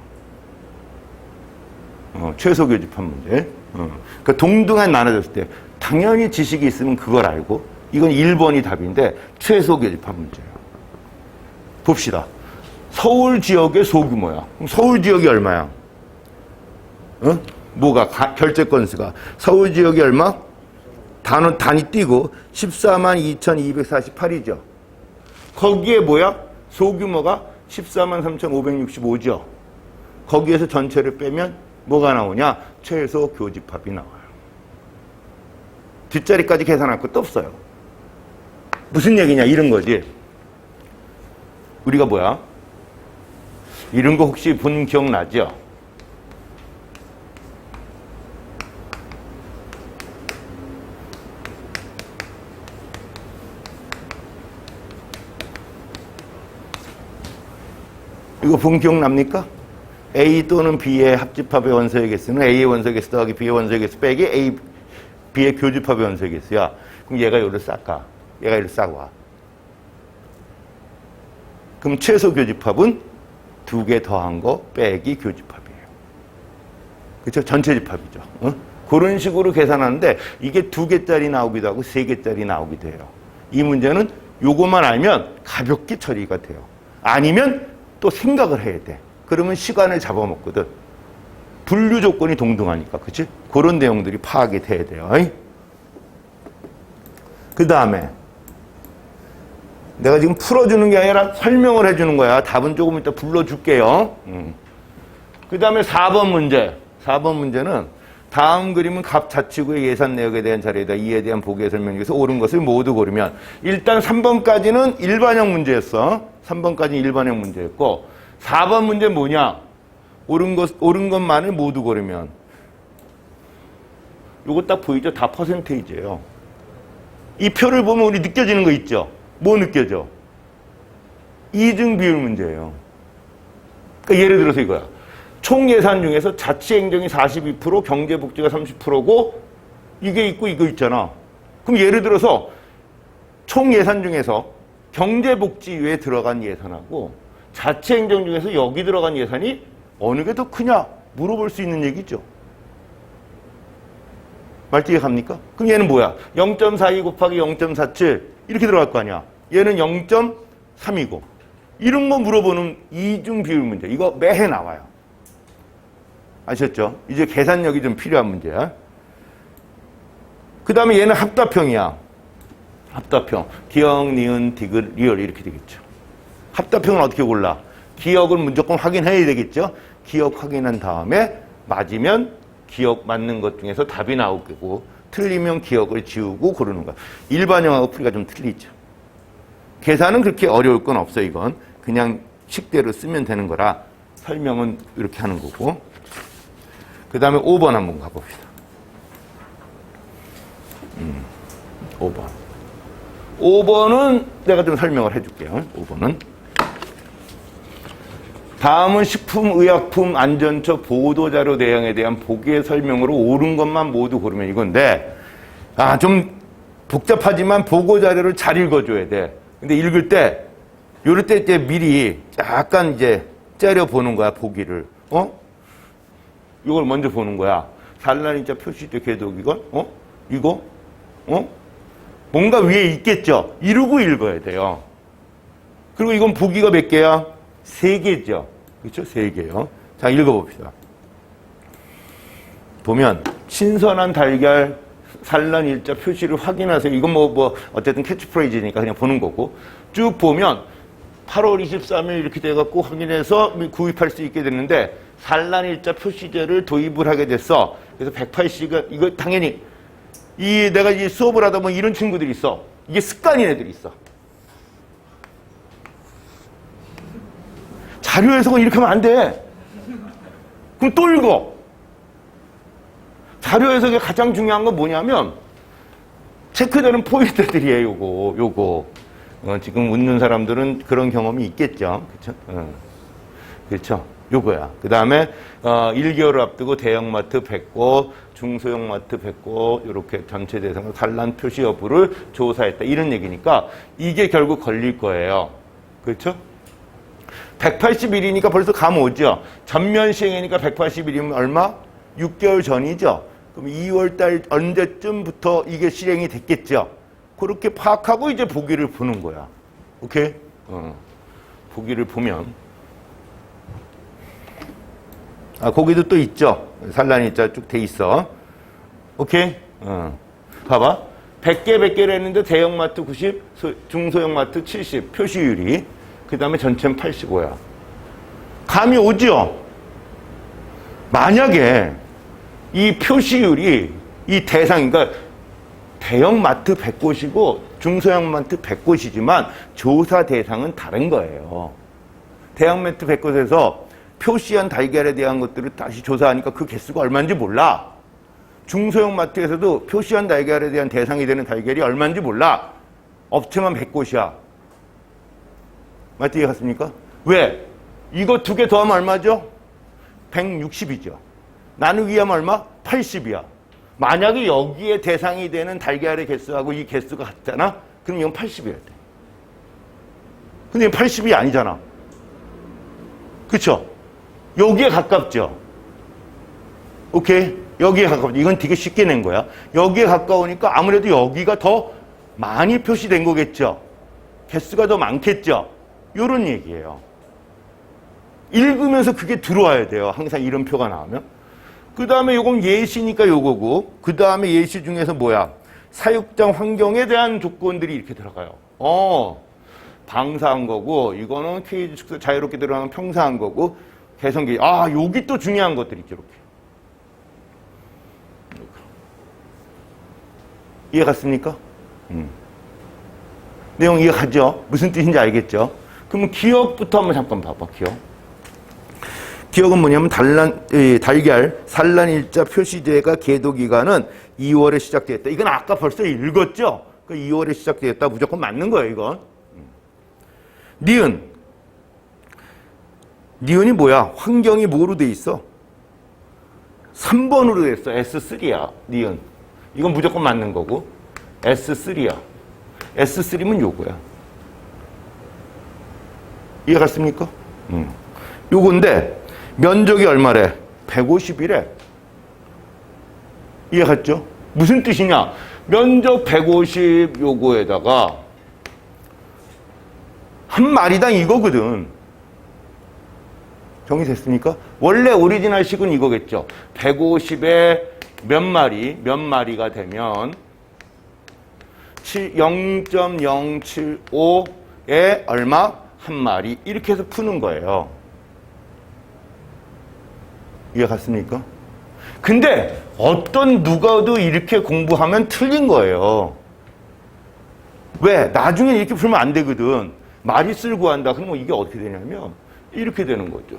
최소 교집합 문제. 그러니까 동등한 나눠졌을 때 당연히 지식이 있으면 그걸 알고 이건 1번이 답인데 최소 교집합 문제예요. 봅시다. 서울 지역의 소규모야. 그럼 서울 지역이 얼마야? 뭐가 결제 건수가 서울 지역이 얼마? 단위 띄고 14만 2248이죠. 거기에 뭐야? 소규모가 14만 3565죠. 거기에서 전체를 빼면 뭐가 나오냐? 최소 교집합이 나와요. 뒷자리까지 계산할 것도 없어요. 무슨 얘기냐? 이런 거지. 우리가 뭐야? 이런 거 혹시 본 기억나죠? 이거 본 기억납니까? A 또는 B의 합집합의 원소의 개수는 A의 원소의 개수 더하기 B의 원소의 개수 빼기 A, B의 교집합의 원소의 개수야. 그럼 얘가 여기를 싹 가. 얘가 여기를 싹 와. 그럼 최소 교집합은 두 개 더한 거 빼기 교집합이에요. 그렇죠? 전체 집합이죠. 그런 식으로 계산하는데 이게 2개짜리 나오기도 하고 3개짜리 나오기도 해요. 이 문제는 요것만 알면 가볍게 처리가 돼요. 아니면 또 생각을 해야 돼. 그러면 시간을 잡아먹거든. 분류 조건이 동등하니까, 그치? 그런 내용들이 파악이 돼야 돼요. 그 다음에 내가 지금 풀어주는 게 아니라 설명을 해주는 거야. 답은 조금 이따 불러줄게요. 그 다음에 4번 문제. 4번 문제는 다음 그림은 값 자치구의 예산 내역에 대한 자료이다. 이에 대한 보기의 설명 중에서 옳은 것을 모두 고르면 일단 3번까지는 일반형 문제였어. 3번까지는 일반형 문제였고 4번 문제 뭐냐? 옳은 것만을 모두 고르면 요거 딱 보이죠? 다 퍼센테이지예요. 이 표를 보면 우리 느껴지는 거 있죠? 뭐 느껴져? 이중 비율 문제예요. 그러니까 예를 들어서 이거야. 총 예산 중에서 자치행정이 42%, 경제복지가 30%고 이게 있고 이거 있잖아. 그럼 예를 들어서 총 예산 중에서 경제복지에 들어간 예산하고 자치행정 중에서 여기 들어간 예산이 어느 게 더 크냐 물어볼 수 있는 얘기죠. 말띠에 갑니까? 그럼 얘는 뭐야? 0.42 곱하기 0.47 이렇게 들어갈 거 아니야. 얘는 0.3이고 이런 거 물어보는 이중 비율 문제. 이거 매해 나와요. 아셨죠? 이제 계산력이 좀 필요한 문제야. 그 다음에 얘는 합답형이야. 합답형. 기억, 니은, 디귿, 리얼 이렇게 되겠죠. 합답형은 어떻게 골라? 기억을 무조건 확인해야 되겠죠. 기억 확인한 다음에 맞으면 기억 맞는 것 중에서 답이 나오고 틀리면 기억을 지우고 고르는 거야. 일반형하고 풀이가 좀 틀리죠. 계산은 그렇게 어려울 건 없어. 이건 그냥 식대로 쓰면 되는 거라 설명은 이렇게 하는 거고. 그 다음에 5번 한번 가봅시다. 5번. 5번은 내가 좀 설명을 해줄게요. 5번은 다음은 식품의약품 안전처 보도자료 내용에 대한 보기의 설명으로 옳은 것만 모두 고르면 이건데 좀 복잡하지만 보고자료를 잘 읽어줘야 돼. 근데 읽을 때 요럴 때 이제 미리 약간 이제 째려보는 거야. 보기를. 이걸 먼저 보는 거야. 산란인자 표시대 궤도 이건? 이거? 뭔가 위에 있겠죠? 이러고 읽어야 돼요. 그리고 이건 보기가 몇 개야? 3개죠. 그렇죠? 3개요. 자, 읽어봅시다. 보면 신선한 달걀 산란 일자 표시를 확인하세요. 이건 어쨌든 캐치프레이즈니까 그냥 보는 거고. 쭉 보면 8월 23일 이렇게 돼갖고 확인해서 구입할 수 있게 됐는데 산란 일자 표시제를 도입을 하게 됐어. 그래서 180시간, 이거 당연히 내가 이 수업을 하다 보면 이런 친구들이 있어. 이게 습관인 애들이 있어. 자료 해석은 이렇게 하면 안 돼. 그럼 또 읽어. 자료 해석의 가장 중요한 건 뭐냐면 체크되는 포인트들이에요. 요거. 지금 웃는 사람들은 그런 경험이 있겠죠. 그렇죠? 그렇죠. 요거야. 그 다음에 1개월을 앞두고 대형마트 100곳, 중소형마트 100곳 이렇게 전체 대상으로 산란 표시 여부를 조사했다. 이런 얘기니까 이게 결국 걸릴 거예요. 그렇죠? 180일이니까 벌써 감 오죠. 전면 시행이니까 180일이면 얼마? 6개월 전이죠. 그럼 2월달 언제쯤부터 이게 실행이 됐겠죠. 그렇게 파악하고 이제 보기를 보는 거야. 오케이? 보기를 보면 거기도 또 있죠. 산란일자 쭉 돼 있어. 오케이? 봐봐. 100개를 했는데 대형마트 90, 중소형마트 70, 표시율이. 그 다음에 전체는 85야. 감이 오죠? 만약에 이 표시율이 이 대상, 그러니까 대형마트 100곳이고 중소형마트 100곳이지만 조사 대상은 다른 거예요. 대형마트 100곳에서 표시한 달걀에 대한 것들을 다시 조사하니까 그 개수가 얼마인지 몰라. 중소형 마트에서도 표시한 달걀에 대한 대상이 되는 달걀이 얼마인지 몰라. 업체만 100곳이야. 맞지? 이해갔습니까? 왜? 이거 2개 더하면 얼마죠? 160이죠. 나누기 하면 얼마? 80이야. 만약에 여기에 대상이 되는 달걀의 개수하고 이 개수가 같잖아? 그럼 이건 80이어야 돼. 근데 이건 80이 아니잖아. 그쵸? 여기에 가깝죠? 오케이? 여기에 가까워. 이건 되게 쉽게 낸 거야. 여기에 가까우니까 아무래도 여기가 더 많이 표시된 거겠죠. 개수가 더 많겠죠. 요런 얘기예요. 읽으면서 그게 들어와야 돼요. 항상 이런 표가 나오면. 그 다음에 요건 예시니까 요거고, 그 다음에 예시 중에서 뭐야? 사육장 환경에 대한 조건들이 이렇게 들어가요. 방사한 거고, 이거는 케이지 축소 자유롭게 들어가는 평사한 거고, 개성기. 여기 또 중요한 것들이 있죠, 이렇게. 이해 갔습니까? 내용 이해 가죠? 무슨 뜻인지 알겠죠? 그러면 기억부터 한번 잠깐 봐봐, 기억. 기억은 뭐냐면 달걀 산란일자 표시제가 계도기간은 2월에 시작되었다. 이건 아까 벌써 읽었죠? 2월에 시작되었다. 무조건 맞는 거예요, 이건. 니은이 뭐야? 환경이 뭐로 돼 있어? 3번으로 돼 있어. S3야, 니은. 이건 무조건 맞는 거고. S3야. S3면 요거야. 이해 갔습니까? 요건데 면적이 얼마래? 150이래. 이해 갔죠? 무슨 뜻이냐? 면적 150 요거에다가 한 마리당 이거거든. 정리됐습니까? 원래 오리지널 식은 이거겠죠. 150에 몇 마리가 되면 0.075에 얼마? 한 마리. 이렇게 해서 푸는 거예요. 이해 갔습니까? 근데 누가도 이렇게 공부하면 틀린 거예요. 왜? 나중에 이렇게 풀면 안 되거든. 마리수를 구한다. 그러면 이게 어떻게 되냐면 이렇게 되는 거죠.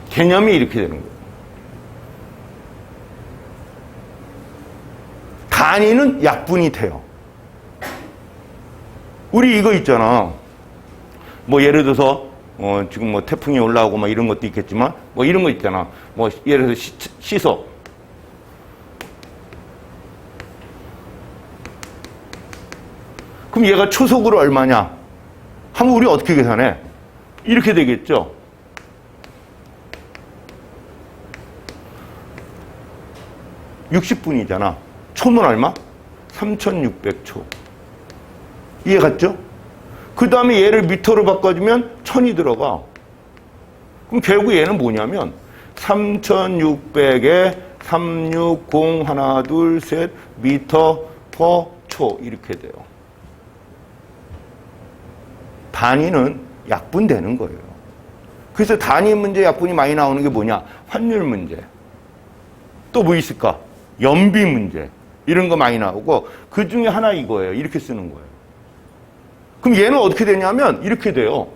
개념이 이렇게 되는 거예요. 단위는 약분이 돼요. 우리 이거 있잖아. 뭐 예를 들어서 지금 뭐 태풍이 올라오고 막 이런 것도 있겠지만 뭐 이런 거 있잖아. 뭐 예를 들어서 시속. 그럼 얘가 초속으로 얼마냐? 하면 우리 어떻게 계산해? 이렇게 되겠죠. (60분이잖아) 초는 얼마? 3600초. 이해 갔죠? 그 다음에 얘를 미터로 바꿔주면 1000이 들어가. 그럼 결국 얘는 뭐냐면 3600에 360 하나 둘 셋 미터 퍼 초 이렇게 돼요. 단위는 약분되는 거예요. 그래서 단위 문제 약분이 많이 나오는 게 뭐냐? 환율 문제. 또 뭐 있을까? 연비 문제. 이런 거 많이 나오고 그 중에 하나 이거예요. 이렇게 쓰는 거예요. 그럼 얘는 어떻게 되냐면 이렇게 돼요.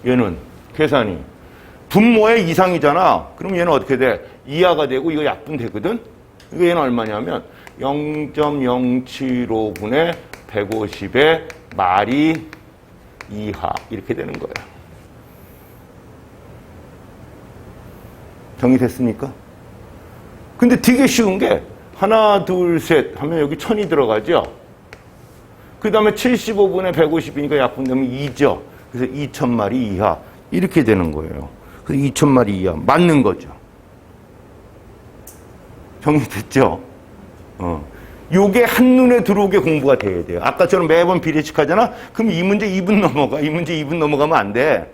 얘는 계산이 분모의 이상이잖아. 그럼 얘는 어떻게 돼? 이하가 되고 이거 약분되거든. 이거 얘는 얼마냐면 0.075분의 150의 마리 이하 이렇게 되는 거예요. 정리됐습니까? 근데 되게 쉬운 게 하나 둘 셋 하면 여기 1000이 들어가죠. 그 다음에 75분의 150이니까 약분되면 2죠. 그래서 2000마리 이하 이렇게 되는 거예요. 그래서 2000마리 이하 맞는 거죠. 정리됐죠? 요게 한눈에 들어오게 공부가 돼야 돼요. 아까처럼 매번 비례식 하잖아? 그럼 이 문제 2분 넘어가. 이 문제 2분 넘어가면 안 돼.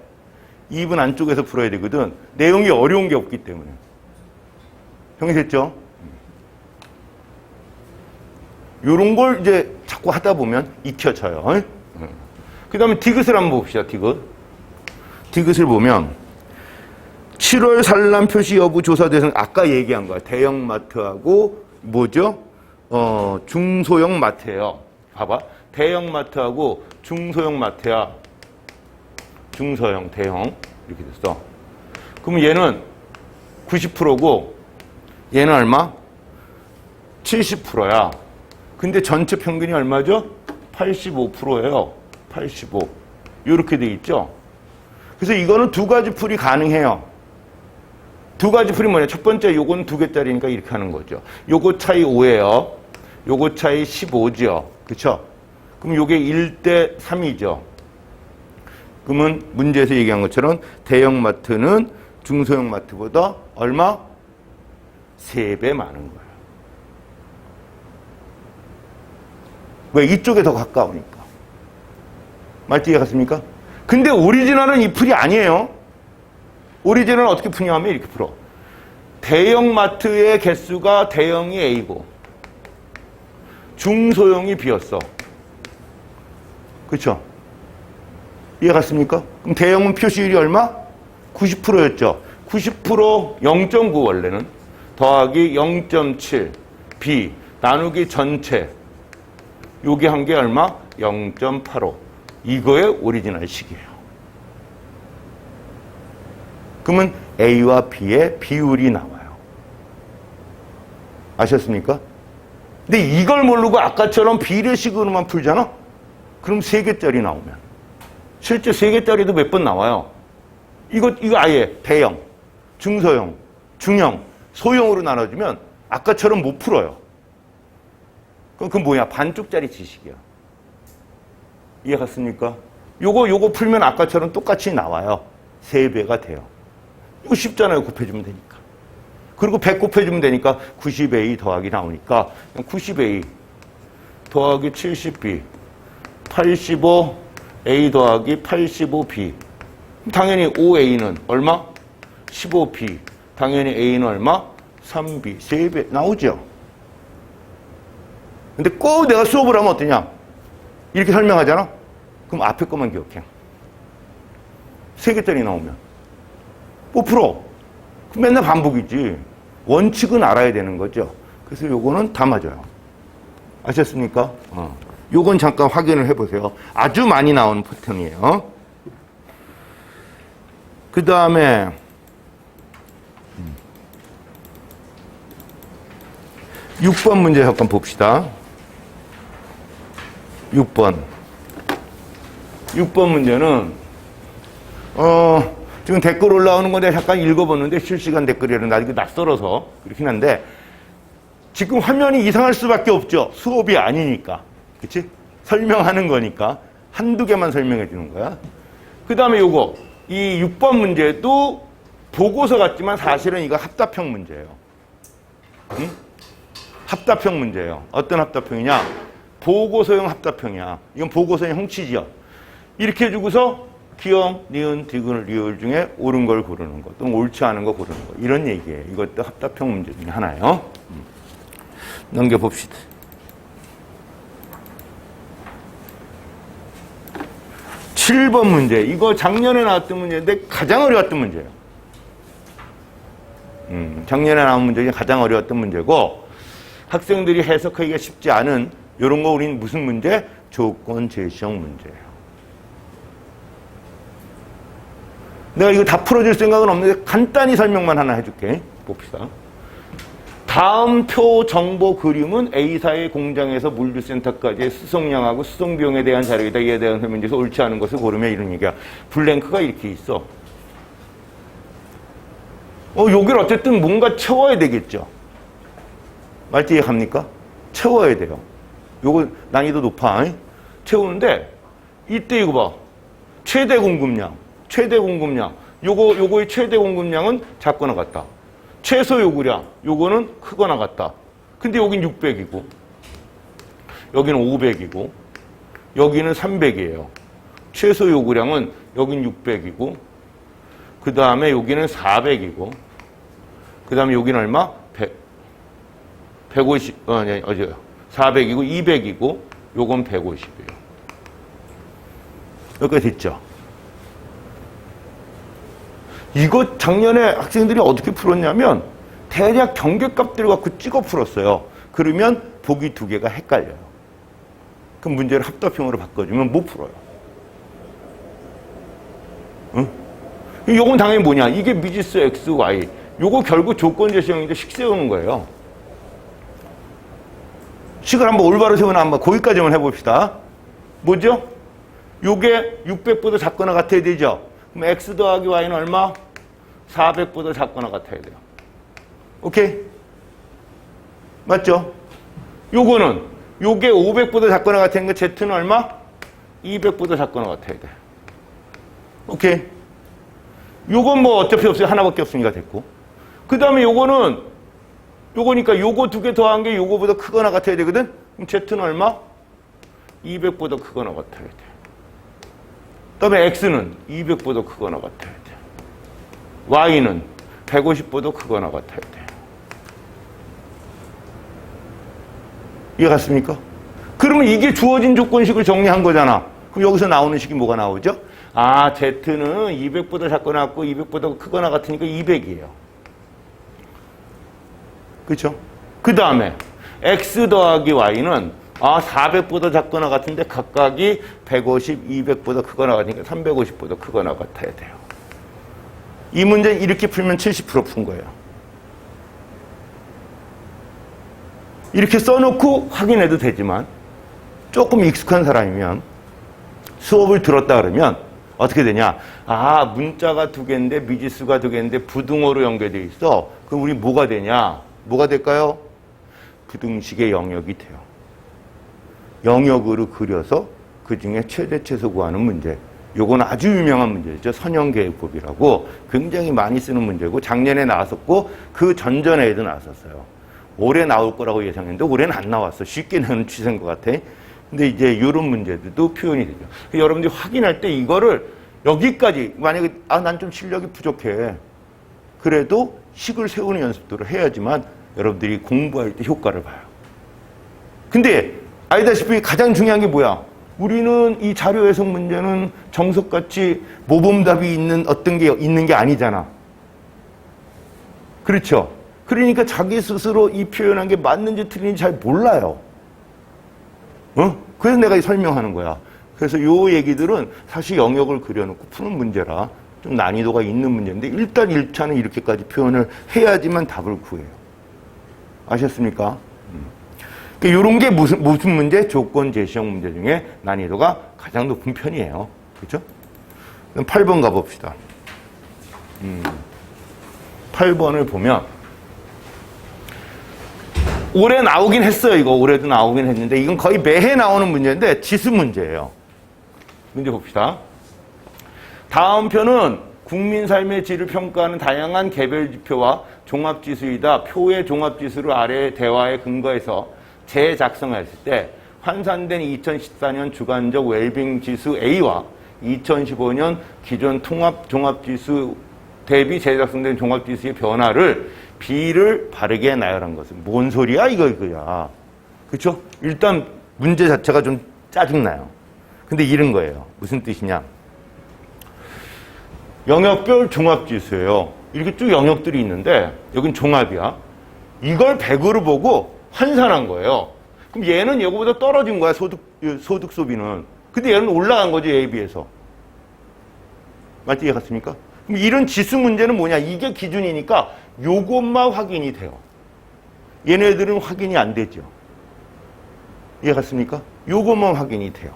2분 안쪽에서 풀어야 되거든. 내용이 어려운 게 없기 때문에. 정리됐죠? 요런 걸 이제 자꾸 하다 보면 익혀져요. 그 다음에 디귿을 한번 봅시다. 디귿을 보면 7월 산란 표시 여부 조사 대상 아까 얘기한 거야. 대형마트하고 뭐죠? 중소형 마트예요. 봐봐. 대형마트하고 중소형 마트야. 중소형, 대형 이렇게 됐어. 그러면 얘는 90%고 얘는 얼마? 70%야. 근데 전체 평균이 얼마죠? 85%예요. 85. 이렇게 돼 있죠? 그래서 이거는 두 가지 풀이 가능해요. 두 가지 풀이 뭐냐? 첫 번째 요건 2개짜리니까 이렇게 하는 거죠. 요거 차이 5예요. 요거 차이 15죠. 그쵸? 그럼 요게 1대 3이죠. 그러면 문제에서 얘기한 것처럼 대형마트는 중소형마트보다 얼마? 3배 많은 거예요. 왜? 이쪽에 더 가까우니까. 말띠 이해갔습니까? 근데 오리지널은 이 풀이 아니에요. 오리지널은 어떻게 푸냐면 이렇게 풀어. 대형마트의 개수가 대형이 A고 중소형이 B였어. 그렇죠? 이해갔습니까? 그럼 대형은 표시율이 얼마? 90%였죠. 90% 0.9 원래는 더하기 0.7 B 나누기 전체 요게 한 게 얼마? 0.85 이거의 오리지널식이에요. 그러면 A와 B의 비율이 나와요. 아셨습니까? 근데 이걸 모르고 아까처럼 비례식으로만 풀잖아? 그럼 3개짜리 나오면 실제 3개짜리도 몇 번 나와요. 이거 아예 대형, 중소형, 중형, 소형으로 나눠주면 아까처럼 못 풀어요. 그럼 그건 뭐야? 반쪽짜리 지식이야. 이해갔습니까? 요거 풀면 아까처럼 똑같이 나와요. 3배가 돼요. 이거 쉽잖아요. 곱해주면 되니까. 그리고 100 곱해주면 되니까 90A 더하기 나오니까 90A 더하기 70B 85A 더하기 85B 당연히 5A는 얼마? 15B 당연히 A는 얼마? 3B 3배 나오죠. 근데 꼭 내가 수업을 하면 어떠냐? 이렇게 설명하잖아? 그럼 앞에 것만 기억해. 3개짜리 나오면 못 풀어. 그럼 맨날 반복이지. 원칙은 알아야 되는 거죠. 그래서 요거는 다 맞아요. 아셨습니까? 요건 잠깐 확인을 해보세요. 아주 많이 나오는 패턴이에요. 그 다음에 6번 문제 잠깐 봅시다. 6번 문제는 지금 댓글 올라오는 건데 잠깐 읽어봤는데 실시간 댓글이라는 나 이거 낯설어서 그렇긴 한데 지금 화면이 이상할 수밖에 없죠. 수업이 아니니까. 그치? 설명하는 거니까 한두 개만 설명해 주는 거야. 그 다음에 요거 이 6번 문제도 보고서 같지만 사실은 이거 합답형 문제예요. 응? 합답형 문제예요. 어떤 합답형이냐? 보고서형 합답형이야. 이건 보고서형 형치지요. 이렇게 해주고서 기역, 니은, 디귿, 리을 중에 옳은 걸 고르는 거 또는 옳지 않은 거 고르는 거 이런 얘기예요. 이것도 합답형 문제 중에 하나예요. 넘겨봅시다. 7번 문제. 이거 작년에 나왔던 문제인데 가장 어려웠던 문제예요. 작년에 나온 문제 중에 가장 어려웠던 문제고 학생들이 해석하기가 쉽지 않은 이런 거 우린 무슨 문제? 조건 제시형 문제예요. 내가 이거 다 풀어줄 생각은 없는데 간단히 설명만 하나 해줄게. 봅시다. 다음 표 정보 그림은 A사의 공장에서 물류센터까지의 수송량하고 수송비용에 대한 자료이다. 이에 대한 설명에서 옳지 않은 것을 고르면 이런 얘기야. 블랭크가 이렇게 있어. 여기를 어쨌든 뭔가 채워야 되겠죠. 말띠 이해갑니까? 채워야 돼요. 요거 난이도 높아. 채우는데 이때 이거 봐. 최대 공급량. 요거의 최대 공급량은 작거나 같다. 최소 요구량. 요거는 크거나 같다. 근데 여긴 600이고 여기는 500이고 여기는 300이에요. 최소 요구량은 여긴 600이고 그 다음에 여기는 400이고 그 다음에 여기는 얼마? 150, 400이고 200이고 요건 150이에요. 여기까지 됐죠? 이거 작년에 학생들이 어떻게 풀었냐면 대략 경계값들을 갖고 찍어 풀었어요. 그러면 보기 2개가 헷갈려요. 그럼 문제를 합답형으로 바꿔주면 못 풀어요. 응? 요건 당연히 뭐냐? 이게 미지수 x, y. 요거 결국 조건 제시형인데 식 세우는 거예요. 식을 한번 올바로 세우나 한번 거기까지만 해봅시다. 뭐죠? 요게 600보다 작거나 같아야 되죠? 그럼 x 더하기 y는 얼마? 400보다 작거나 같아야 돼요. 오케이? 맞죠? 요거는 요게 500보다 작거나 같으니까 Z는 얼마? 200보다 작거나 같아야 돼. 오케이. 요건 뭐 어차피 없어요. 하나밖에 없으니까 됐고. 그 다음에 요거니까 요거 두 개 더한 게 요거보다 크거나 같아야 되거든? 그럼 Z는 얼마? 200보다 크거나 같아야 돼. 그 다음에 X는 200보다 크거나 같아야 돼. Y는 150보다 크거나 같아야 돼. 이해 갔습니까? 그러면 이게 주어진 조건식을 정리한 거잖아. 그럼 여기서 나오는 식이 뭐가 나오죠? 아, Z는 200보다 작거나 같고 200보다 크거나 같으니까 200이에요. 그렇죠? 그 다음에 X 더하기 Y는 400보다 작거나 같은데 각각이 150, 200보다 크거나 같으니까 350보다 크거나 같아야 돼요. 이 문제는 이렇게 풀면 70% 푼 거예요. 이렇게 써놓고 확인해도 되지만 조금 익숙한 사람이면 수업을 들었다 그러면 어떻게 되냐? 문자가 두 개인데 미지수가 두 개인데 부등호로 연결되어 있어. 그럼 우리 뭐가 되냐? 뭐가 될까요? 부등식의 영역이 돼요. 영역으로 그려서 그 중에 최대 최소 구하는 문제. 요건 아주 유명한 문제죠. 선형계획법이라고 굉장히 많이 쓰는 문제고 작년에 나왔었고 그 전전에도 나왔었어요. 올해 나올 거라고 예상했는데 올해는 안 나왔어. 쉽게 내는 추세인 것 같아. 근데 이제 이런 문제들도 표현이 되죠. 여러분들이 확인할 때 이거를 여기까지 만약에 난 좀 실력이 부족해. 그래도 식을 세우는 연습들을 해야지만 여러분들이 공부할 때 효과를 봐요. 근데 알다시피 가장 중요한 게 뭐야? 우리는 이 자료 해석 문제는 정석같이 모범답이 있는 어떤 게 있는 게 아니잖아. 그렇죠? 그러니까 자기 스스로 이 표현한 게 맞는지 틀린지 잘 몰라요. 그래서 내가 설명하는 거야. 그래서 요 얘기들은 사실 영역을 그려놓고 푸는 문제라 좀 난이도가 있는 문제인데 일단 1차는 이렇게까지 표현을 해야지만 답을 구해요. 아셨습니까? 이런 게 무슨 문제? 조건 제시형 문제 중에 난이도가 가장 높은 편이에요. 그렇죠? 그럼 8번 가봅시다. 8번을 보면 올해 나오긴 했어요. 이거 올해도 나오긴 했는데 이건 거의 매해 나오는 문제인데 지수 문제예요. 문제 봅시다. 다음 표는 국민 삶의 질을 평가하는 다양한 개별 지표와 종합지수이다. 표의 종합지수를 아래의 대화에 근거해서 재작성했을 때 환산된 2014년 주관적 웰빙 지수 A와 2015년 기존 통합 종합지수 대비 재작성된 종합지수의 변화를 B를 바르게 나열한 것은 뭔 소리야 이거야. 그렇죠? 일단 문제 자체가 좀 짜증나요. 근데 이런 거예요. 무슨 뜻이냐? 영역별 종합지수예요. 이렇게 쭉 영역들이 있는데 여긴 종합이야. 이걸 100으로 보고 환산한 거예요. 그럼 얘는 얘보다 떨어진 거야. 소득 소비는. 근데 얘는 올라간 거지 A에 비해서. 맞지? 이해갔습니까? 그럼 이런 지수 문제는 뭐냐? 이게 기준이니까 요것만 확인이 돼요. 얘네들은 확인이 안 되죠. 이해갔습니까? 요것만 확인이 돼요.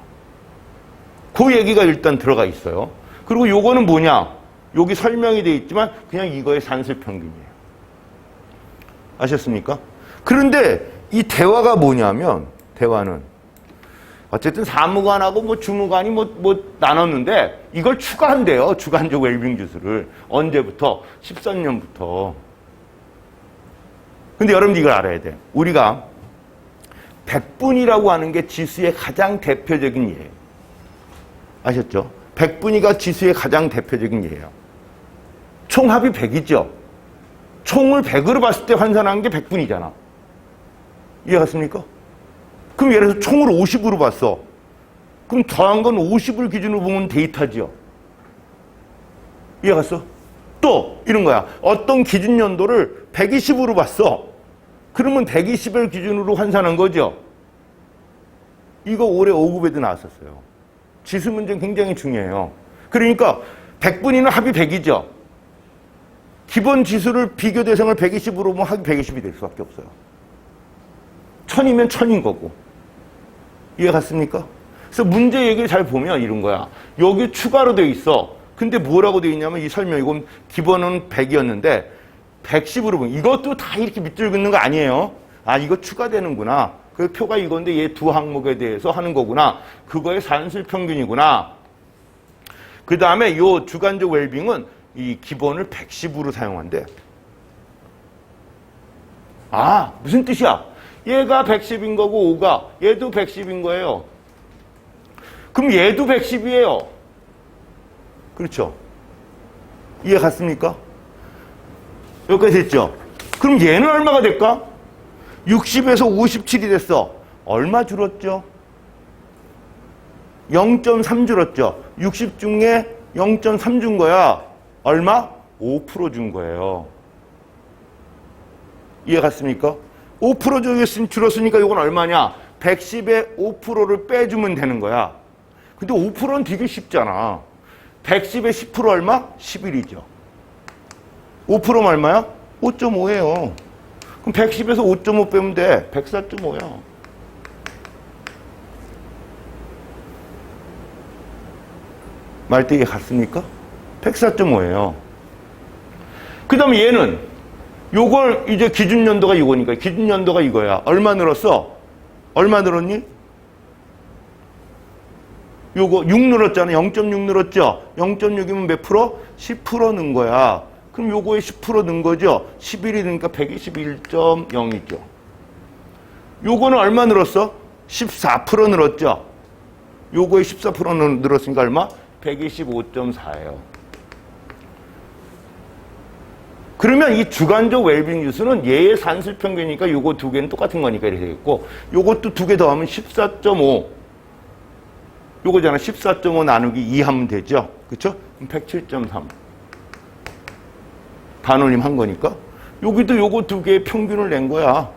그 얘기가 일단 들어가 있어요. 그리고 요거는 뭐냐? 여기 설명이 돼 있지만 그냥 이거의 산술평균이에요. 아셨습니까? 그런데 이 대화가 뭐냐면 대화는 어쨌든 사무관하고 뭐 주무관이 뭐 나눴는데 이걸 추가한대요. 주관적 웰빙 지수를. 언제부터? 13년부터. 근데 여러분들 이걸 알아야 돼. 우리가 100분이라고 하는 게 지수의 가장 대표적인 예예요. 아셨죠? 100분위가 지수의 가장 대표적인 예예요. 총합이 100이죠. 총을 100으로 봤을 때 환산한 게 100분이잖아. 이해갔습니까? 그럼 예를 들어서 총을 50으로 봤어. 그럼 더한 건 50을 기준으로 보면 데이터지요. 이해갔어? 또 이런 거야. 어떤 기준 연도를 120으로 봤어. 그러면 120을 기준으로 환산한 거죠. 이거 올해 5급에도 나왔었어요. 지수 문제는 굉장히 중요해요. 그러니까 100분위는 합이 100이죠. 기본 지수를 비교 대상을 120으로 보면 합이 120이 될 수밖에 없어요. 1000이면 1000인 거고. 이해 갔습니까? 그래서 문제 얘기를 잘 보면 이런 거야. 여기 추가로 돼 있어. 근데 뭐라고 돼 있냐면 이 설명, 이건 기본은 100이었는데 110으로 보면 이것도 다 이렇게 밑줄 긋는 거 아니에요. 이거 추가되는구나. 그 표가 이건데 얘 두 항목에 대해서 하는 거구나. 그거의 산술평균이구나. 그 다음에 요 주관적 웰빙은 이 기본을 110으로 사용한대. 아, 무슨 뜻이야? 얘가 110인 거고 5가 얘도 110인 거예요. 그럼 얘도 110이에요. 그렇죠? 이해 갔습니까? 여기까지 됐죠? 그럼 얘는 얼마가 될까? 60에서 57이 됐어. 얼마 줄었죠? 0.3 줄었죠? 60 중에 0.3 준 거야. 얼마? 5% 준 거예요. 이해 갔습니까? 5% 줄었으니까 이건 얼마냐? 110에 5%를 빼주면 되는 거야. 근데 5%는 되게 쉽잖아. 110에 10% 얼마? 11이죠. 5%면 얼마야? 5.5예요. 그럼 110에서 5.5 빼면 돼. 104.5야. 말대기 같습니까? 104.5예요. 그 다음에 얘는 요걸 이제 기준연도가 이거니까 기준연도가 이거야. 얼마 늘었어? 얼마 늘었니? 요거 6 늘었잖아. 0.6 늘었죠? 0.6이면 몇 프로? 10% 는 거야. 그럼 요거에 10% 는 거죠? 11이 되니까 121.0이죠. 요거는 얼마 늘었어? 14% 늘었죠? 요거에 14% 늘었으니까 얼마? 125.4예요. 그러면 이 주관적 웰빙 지수는 얘의 산술평균이니까 요거 두 개는 똑같은 거니까 이렇게 되겠고 요것도 두 개 더하면 14.5 요거잖아. 14.5 나누기 2 하면 되죠. 그쵸? 107.3 단원임 한 거니까 여기도 요거 두 개의 평균을 낸 거야.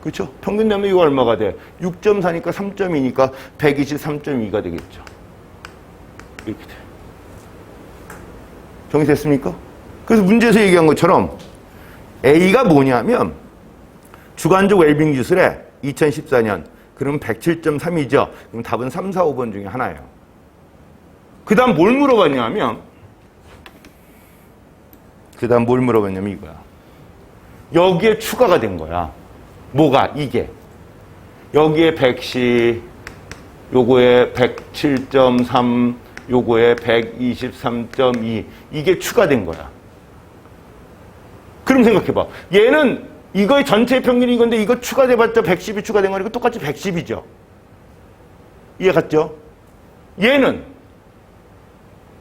그쵸? 평균 내면 이거 얼마가 돼? 6.4니까 3.2니까 123.2가 되겠죠. 이렇게 돼. 정리됐습니까? 그래서 문제에서 얘기한 것처럼 A가 뭐냐면 주관적 웰빙 지수래 2014년 그럼 107.3이죠. 그럼 답은 3, 4, 5번 중에 하나예요. 그 다음 뭘 물어봤냐면 이거야. 여기에 추가가 된 거야. 뭐가? 이게. 여기에 110, 요거에 107.3, 요거에 123.2 이게 추가된 거야. 그럼 생각해봐. 얘는 이거의 전체 평균이 이건데 이거 추가돼봤자 110이 추가된 거니까 똑같이 110이죠. 이해 갔죠? 얘는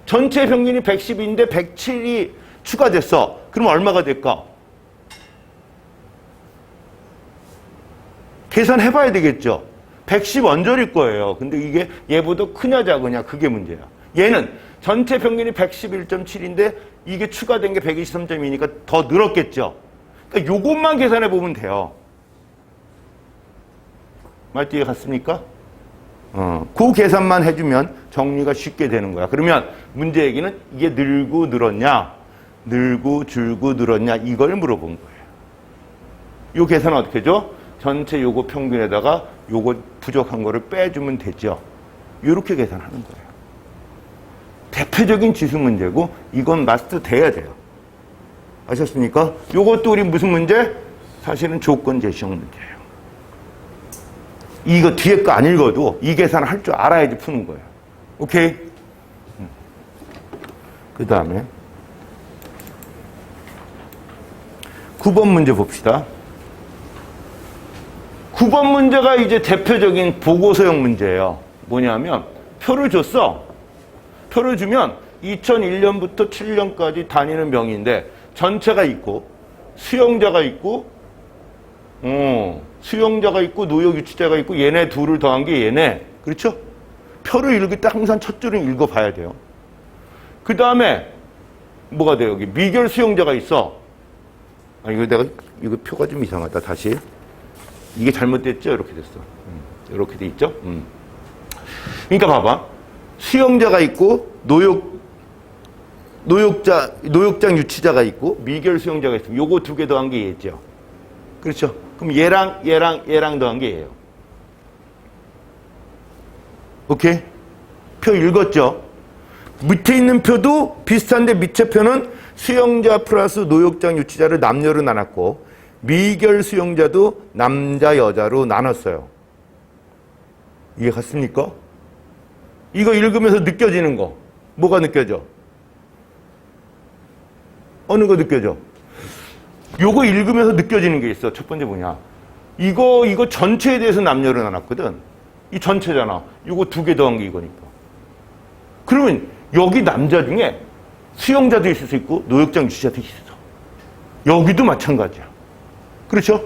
전체 평균이 110인데 107이 추가됐어. 그럼 얼마가 될까? 계산해봐야 되겠죠. 110 언저리일 거예요. 근데 이게 얘보다 크냐 작으냐 그게 문제야. 얘는 전체 평균이 111.7인데 이게 추가된 게 123.2니까 더 늘었겠죠. 그러니까 요것만 계산해 보면 돼요. 말띠에 갔습니까? 그 계산만 해주면 정리가 쉽게 되는 거야. 그러면 문제 얘기는 이게 늘고 늘었냐, 늘고 줄고 늘었냐 이걸 물어본 거예요. 요 계산은 어떻게 하죠? 전체 요거 평균에다가 요거 부족한 거를 빼주면 되죠. 요렇게 계산하는 거예요. 대표적인 지수 문제고 이건 마스터 돼야 돼요. 아셨습니까? 요것도 우리 무슨 문제? 사실은 조건 제시형 문제예요. 이거 뒤에 거 안 읽어도 이 계산을 할 줄 알아야지 푸는 거예요. 오케이? 그 다음에 9번 문제 봅시다. 9번 문제가 이제 대표적인 보고서형 문제예요. 뭐냐면 표를 줬어. 표를 주면 2001년부터 7년까지 다니는 명의인데 전체가 있고 수용자가 있고 노역 유치자가 있고 얘네 둘을 더한 게 얘네. 그렇죠? 표를 읽을 때 항상 첫 줄은 읽어봐야 돼요. 그 다음에 뭐가 돼요? 여기 미결 수용자가 있어. 이거 표가 좀 이상하다. 다시. 이게 잘못됐죠? 이렇게 됐어. 이렇게 돼 있죠? 그러니까 봐봐. 수용자가 있고 노역장 유치자가 있고 미결 수용자가 있으면 요거 두 개 더한 게 얘죠. 그렇죠? 그럼 얘랑 더한 게 얘예요. 오케이? 표 읽었죠? 밑에 있는 표도 비슷한데 밑에 표는 수용자 플러스 노역장 유치자를 남녀로 나눴고 미결 수용자도 남자 여자로 나눴어요. 이해 갔습니까? 이거 읽으면서 느껴지는 거. 뭐가 느껴져? 어느 거 느껴져? 요거 읽으면서 느껴지는 게 있어. 첫 번째 뭐냐? 이거 전체에 대해서 남녀를 나눴거든. 이 전체잖아. 요거 두 개 더한 게 이거니까. 그러면 여기 남자 중에 수용자도 있을 수 있고 노역장 유치자도 있어. 여기도 마찬가지야. 그렇죠?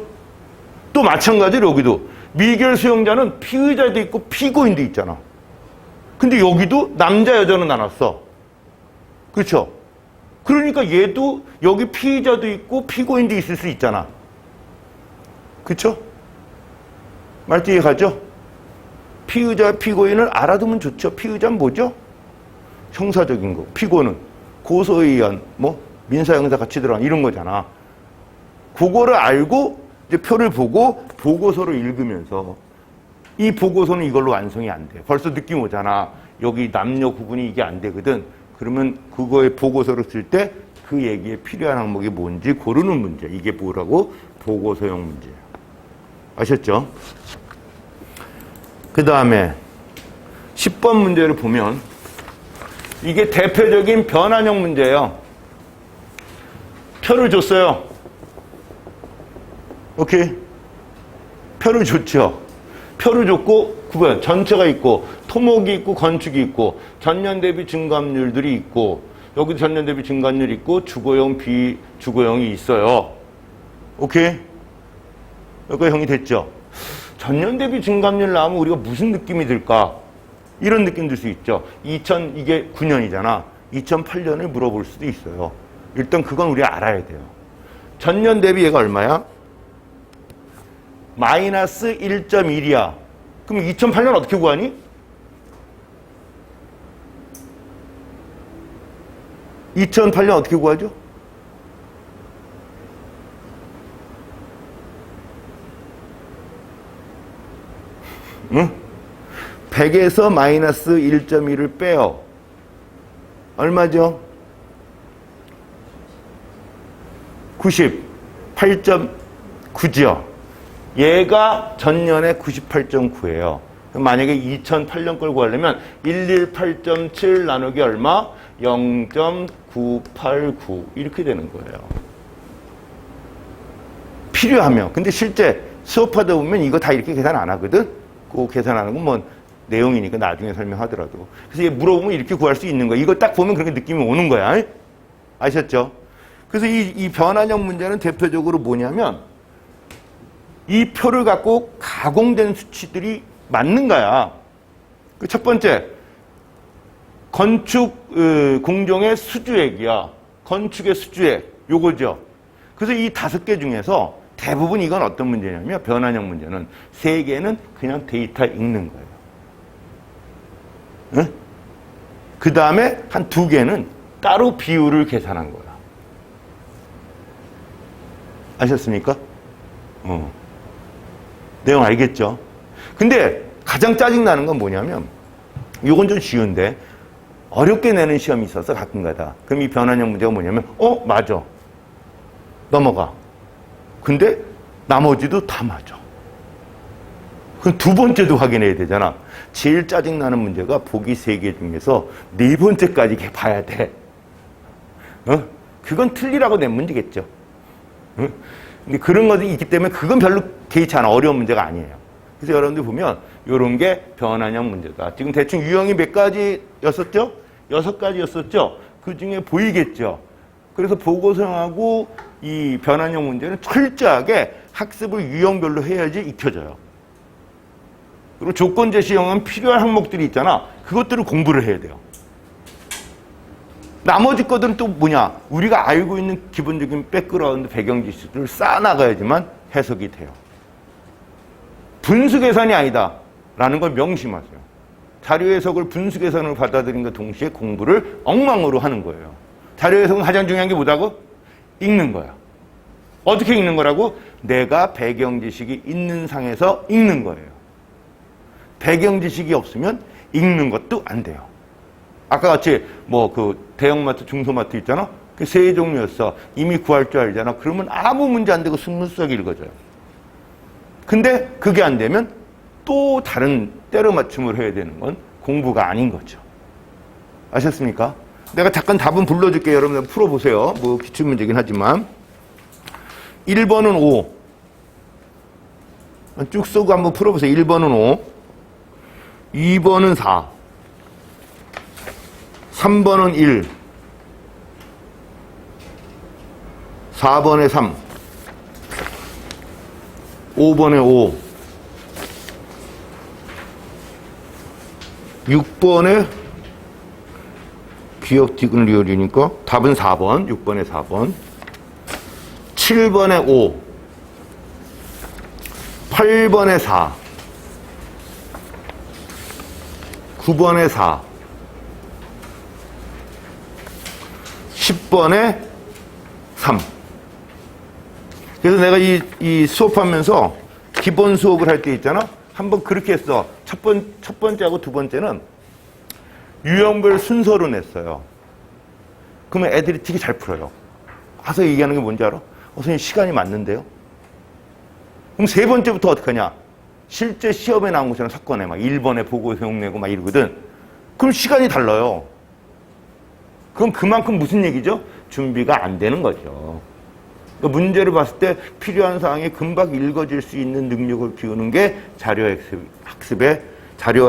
또 마찬가지로 여기도 미결 수용자는 피의자도 있고 피고인도 있잖아. 근데 여기도 남자 여자는 나눴어. 그렇죠? 그러니까 얘도 여기 피의자도 있고 피고인도 있을 수 있잖아. 그렇죠? 말띠에 가죠? 피의자, 피고인을 알아두면 좋죠. 피의자는 뭐죠? 형사적인 거. 피고는 고소에 의한 민사, 형사 같이 들어간 이런 거잖아. 그거를 알고 이제 표를 보고 보고서를 읽으면서 이 보고서는 이걸로 완성이 안 돼. 벌써 느낌 오잖아. 여기 남녀 구분이 이게 안 되거든. 그러면 그거에 보고서를 쓸 때 그 얘기에 필요한 항목이 뭔지 고르는 문제. 이게 뭐라고? 보고서형 문제. 아셨죠? 그 다음에 10번 문제를 보면 이게 대표적인 변환형 문제예요. 표를 줬어요. 오케이. 표를 줬죠. 표를 줬고 구분 전체가 있고 토목이 있고 건축이 있고 전년 대비 증감률들이 있고 여기 전년 대비 증감률이 있고 주거형 비주거형이 있어요. 오케이. 여기가 형이 됐죠. 전년 대비 증감률 나오면 우리가 무슨 느낌이 들까? 이런 느낌 들 수 있죠. 이게 9년이잖아. 2008년을 물어볼 수도 있어요. 일단 그건 우리가 알아야 돼요. 전년 대비 얘가 얼마야? 마이너스 1.1이야. 그럼 2008년 어떻게 구하니? 2008년 어떻게 구하죠? 응? 100에서 마이너스 1.1을 빼요. 얼마죠? 98.9죠. 얘가 전년에 98.9예요. 만약에 2008년 걸 구하려면 118.7 나누기 얼마? 0.989 이렇게 되는 거예요. 필요하면. 근데 실제 수업하다 보면 이거 다 이렇게 계산 안 하거든? 그 계산하는 건 내용이니까 나중에 설명하더라도. 그래서 얘 물어보면 이렇게 구할 수 있는 거야. 이거 딱 보면 그렇게 느낌이 오는 거야. 아셨죠? 그래서 이 변환형 문제는 대표적으로 뭐냐면 이 표를 갖고 가공된 수치들이 맞는 거야. 그 첫 번째, 건축 공정의 수주액이야. 건축의 수주액, 요거죠. 그래서 이 5개 중에서 대부분 이건 어떤 문제냐면 변환형 문제는 3개는 그냥 데이터 읽는 거예요. 응? 그 다음에 한 2개는 따로 비율을 계산한 거야. 아셨습니까? 내용 알겠죠? 근데 가장 짜증나는 건 뭐냐면 이건 좀 쉬운데 어렵게 내는 시험이 있어서 가끔가다. 그럼 이 변환형 문제가 뭐냐면 맞아. 넘어가. 근데 나머지도 다 맞아. 그럼 두 번째도 확인해야 되잖아. 제일 짜증나는 문제가 보기 3개 중에서 4번째까지 봐야 돼. 그건 틀리라고 낸 문제겠죠. 근데 그런 것이 있기 때문에 그건 별로 개의치 않아. 어려운 문제가 아니에요. 그래서 여러분들 보면 이런 게 변환형 문제다. 지금 대충 유형이 몇 가지였었죠? 6가지였었죠? 그 중에 보이겠죠? 그래서 보고서하고 이 변환형 문제는 철저하게 학습을 유형별로 해야지 익혀져요. 그리고 조건 제시형은 필요한 항목들이 있잖아. 그것들을 공부를 해야 돼요. 나머지 것들은 또 뭐냐? 우리가 알고 있는 기본적인 백그라운드 배경 지식들을 쌓아나가야지만 해석이 돼요. 분수 계산이 아니다 라는 걸 명심하세요. 자료 해석을 분수 계산으로 받아들인과 동시에 공부를 엉망으로 하는 거예요. 자료 해석은 가장 중요한 게 뭐다고? 읽는 거야. 어떻게 읽는 거라고? 내가 배경 지식이 있는 상에서 읽는 거예요. 배경 지식이 없으면 읽는 것도 안 돼요. 아까 같이 그 대형마트, 중소마트 있잖아? 그 3종류였어. 이미 구할 줄 알잖아. 그러면 아무 문제 안 되고 스무스하게 읽어져요. 근데 그게 안 되면 또 다른 때려 맞춤을 해야 되는 건 공부가 아닌 거죠. 아셨습니까? 내가 잠깐 답은 불러줄게요. 여러분들 풀어보세요. 뭐 기출문제긴 하지만 1번은 5. 쭉 쓰고 한번 풀어보세요. 1번은 5. 2번은 4. 3번은 1. 4번에 3. 5번에 5. 6번에 기억 디귿 리얼이니까 답은 4번. 6번에 4번. 7번에 5. 8번에 4. 9번에 4. 10번에 3. 그래서 내가 이 수업하면서 기본 수업을 할 때 있잖아. 한번 그렇게 했어. 첫 번째하고 두 번째는 유형별 순서로 냈어요. 그러면 애들이 되게 잘 풀어요. 와서 얘기하는 게 뭔지 알아? 선생님 시간이 맞는데요? 그럼 세 번째부터 어떻게 하냐? 실제 시험에 나온 것처럼 사건에 막 1번에 보고서 내고 막 이러거든. 그럼 시간이 달라요. 그럼 그만큼 무슨 얘기죠? 준비가 안 되는 거죠. 그러니까 문제를 봤을 때 필요한 사항이 금방 읽어질 수 있는 능력을 키우는 게 자료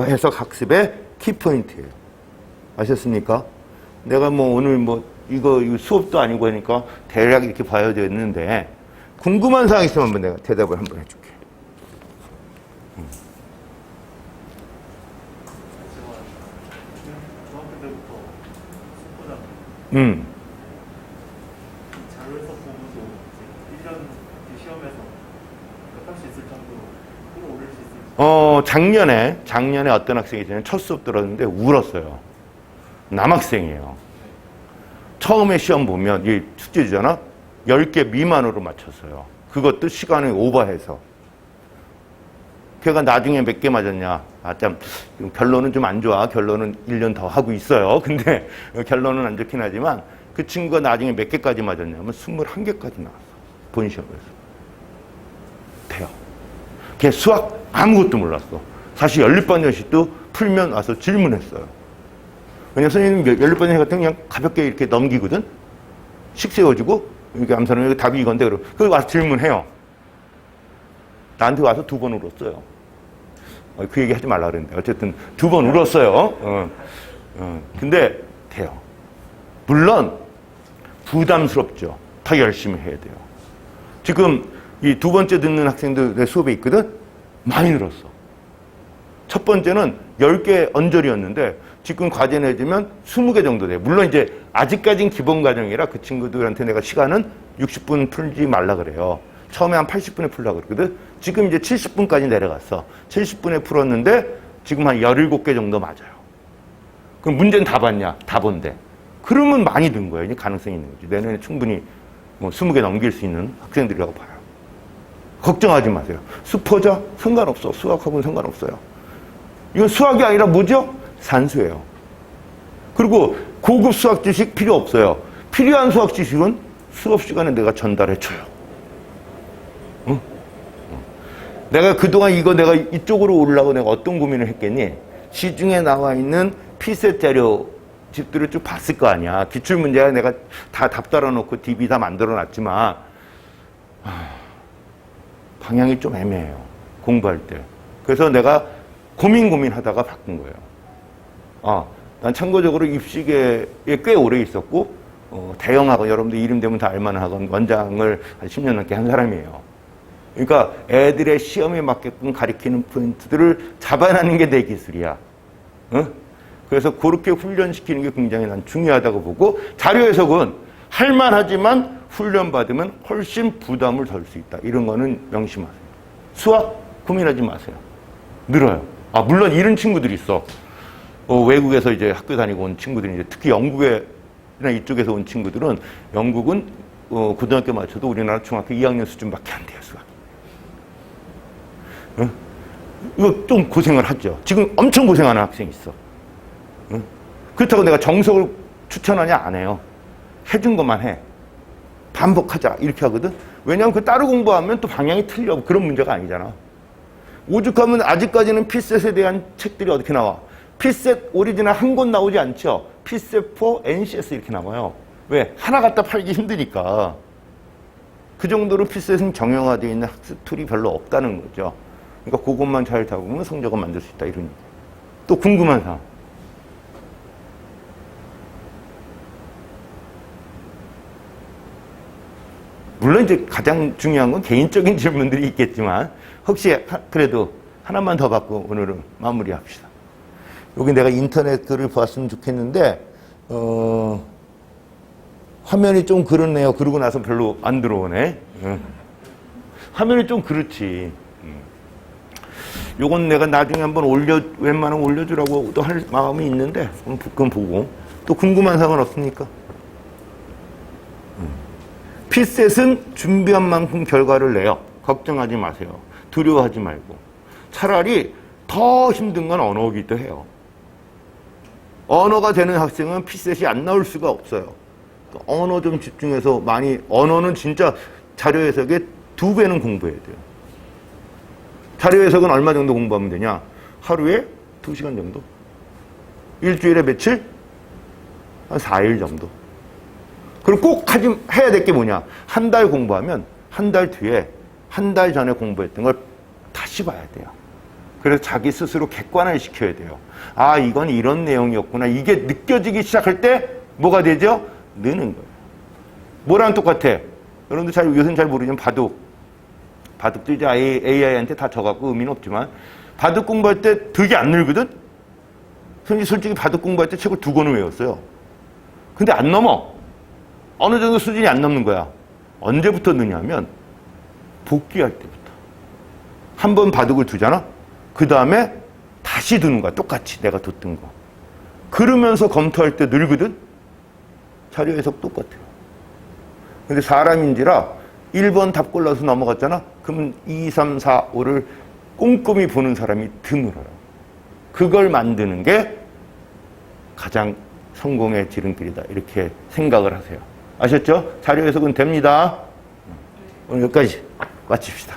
해석 학습의 키포인트예요. 아셨습니까? 내가 뭐 오늘 뭐 이거 수업도 아니고 하니까 대략 이렇게 봐야 되는데 궁금한 사항 있으면 한번 내가 대답을 한번 해줄게. 중학교 때부터 숙고잖아요. 자료에서 보고도 1년 시험에서 할 수 있을 정도로 끌어올릴 수 있을지. 작년에 어떤 학생이 있잖아요. 첫 수업 들었는데 울었어요. 남학생이에요. 처음에 시험 보면 이 숙제지잖아. 10개 미만으로 맞췄어요. 그것도 시간을 오버해서. 걔가 나중에 몇 개 맞았냐. 참 결론은 좀 안 좋아. 결론은 1년 더 하고 있어요. 근데 결론은 안 좋긴 하지만 그 친구가 나중에 몇 개까지 맞았냐면 21개까지 나왔어. 본 시험에서. 돼요. 걔 수학 아무것도 몰랐어. 사실 연립방정식도 풀면 와서 질문했어요. 왜냐면 선생님 연립방정식 같은 거 그냥 가볍게 이렇게 넘기거든? 식 세워주고 이렇게 암산하면 답이 이건데 그러고 그걸 와서 질문해요. 나한테 와서 2번 울었어요. 그 얘기 하지 말라 그랬는데 어쨌든 2번 울었어요. 근데 돼요. 물론 부담스럽죠. 더 열심히 해야 돼요. 지금 이 두 번째 듣는 학생들 내 수업에 있거든? 많이 늘었어. 첫 번째는 10개 언저리였는데 지금 과제 내주면 20개 정도 돼요. 물론 이제 아직까진 기본 과정이라 그 친구들한테 내가 시간은 60분 풀지 말라 그래요. 처음에 한 80분에 풀려고 그러거든? 지금 이제 70분까지 내려갔어. 70분에 풀었는데 지금 한 17개 정도 맞아요. 그럼 문제는 다 봤냐? 다 본대. 그러면 많이 든 거예요. 이제 가능성이 있는 거지. 내년에 충분히 뭐 20개 넘길 수 있는 학생들이라고 봐요. 걱정하지 마세요. 수포자? 상관없어. 수학하고는 상관없어요. 이건 수학이 아니라 뭐죠? 산수예요. 그리고 고급 수학 지식 필요 없어요. 필요한 수학 지식은 수업 시간에 내가 전달해줘요. 응? 내가 그동안 내가 이쪽으로 오려고 내가 어떤 고민을 했겠니? 시중에 나와 있는 피셋 자료 집들을 쭉 봤을 거 아니야. 기출문제야 내가 다 답 달아놓고 DB 다 만들어놨지만 방향이 좀 애매해요. 공부할 때. 그래서 내가 고민하다가 바꾼 거예요. 난 참고적으로 입시계에 꽤 오래 있었고 대형학원 여러분들 이름 되면 다 알만한 학원 원장을 한 10년 넘게 한 사람이에요. 그러니까 애들의 시험에 맞게끔 가리키는 포인트들을 잡아내는 게 내 기술이야. 응? 그래서 그렇게 훈련시키는 게 굉장히 난 중요하다고 보고 자료 해석은 할만하지만 훈련받으면 훨씬 부담을 덜 수 있다. 이런 거는 명심하세요. 수학 고민하지 마세요. 늘어요. 물론 이런 친구들이 있어. 외국에서 이제 학교 다니고 온 친구들이 이제 특히 영국이나 이쪽에서 온 친구들은 영국은 고등학교 맞춰도 우리나라 중학교 2학년 수준밖에 안 돼요, 수학이. 응? 이거 좀 고생을 하죠. 지금 엄청 고생하는 학생이 있어. 응? 그렇다고 내가 정석을 추천하냐? 안 해요. 해준 것만 해. 반복하자. 이렇게 하거든. 왜냐하면 그 따로 공부하면 또 방향이 틀려. 그런 문제가 아니잖아. 오죽하면 아직까지는 피셋에 대한 책들이 어떻게 나와? 피셋 오리지널 한 권 나오지 않죠? 피셋4, NCS 이렇게 나와요. 왜? 하나 갖다 팔기 힘드니까. 그 정도로 피셋은 정형화되어 있는 학습 툴이 별로 없다는 거죠. 그러니까 그것만 잘 잡으면 성적을 만들 수 있다. 이런 얘기. 또 궁금한 사항. 물론 이제 가장 중요한 건 개인적인 질문들이 있겠지만 혹시 그래도 하나만 더 받고 오늘은 마무리합시다. 여기 내가 인터넷 글을 봤으면 좋겠는데 화면이 좀 그렇네요. 그러고 나서 별로 안 들어오네. 화면이 좀 그렇지. 요건 내가 나중에 한번 웬만하면 올려주라고 또 할 마음이 있는데 그건 보고 또 궁금한 사항은 없습니까? 피셋은 준비한 만큼 결과를 내요. 걱정하지 마세요. 두려워하지 말고. 차라리 더 힘든 건 언어이기도 해요. 언어가 되는 학생은 피셋이 안 나올 수가 없어요. 언어 좀 집중해서 많이, 언어는 진짜 자료 해석의 2배는 공부해야 돼요. 자료 해석은 얼마 정도 공부하면 되냐? 하루에 2시간 정도? 일주일에 며칠? 한 4일 정도. 그리고 꼭 해야 될 게 뭐냐? 한 달 공부하면 한 달 뒤에 한 달 전에 공부했던 걸 다시 봐야 돼요. 그래서 자기 스스로 객관화를 시켜야 돼요. 아, 이건 이런 내용이었구나. 이게 느껴지기 시작할 때 뭐가 되죠? 느는 거예요. 뭐랑 똑같아? 여러분들 요새는 잘 모르지만 바둑도 이제 AI한테 다 져갖고 의미는 없지만 바둑 공부할 때 되게 안 늘거든? 솔직히 바둑 공부할 때 책을 2권을 외웠어요. 근데 안 넘어. 어느 정도 수준이 안 넘는 거야. 언제부터 느냐면 복귀할 때부터. 한 번 바둑을 두잖아? 그 다음에 다시 두는 거야. 똑같이 내가 뒀던 거. 그러면서 검토할 때 늘거든? 자료 해석 똑같아요. 근데 사람인지라 1번 답 골라서 넘어갔잖아? 그러면 2, 3, 4, 5를 꼼꼼히 보는 사람이 드물어요. 그걸 만드는 게 가장 성공의 지름길이다. 이렇게 생각을 하세요. 아셨죠? 자료 해석은 됩니다. 오늘 여기까지 마칩시다.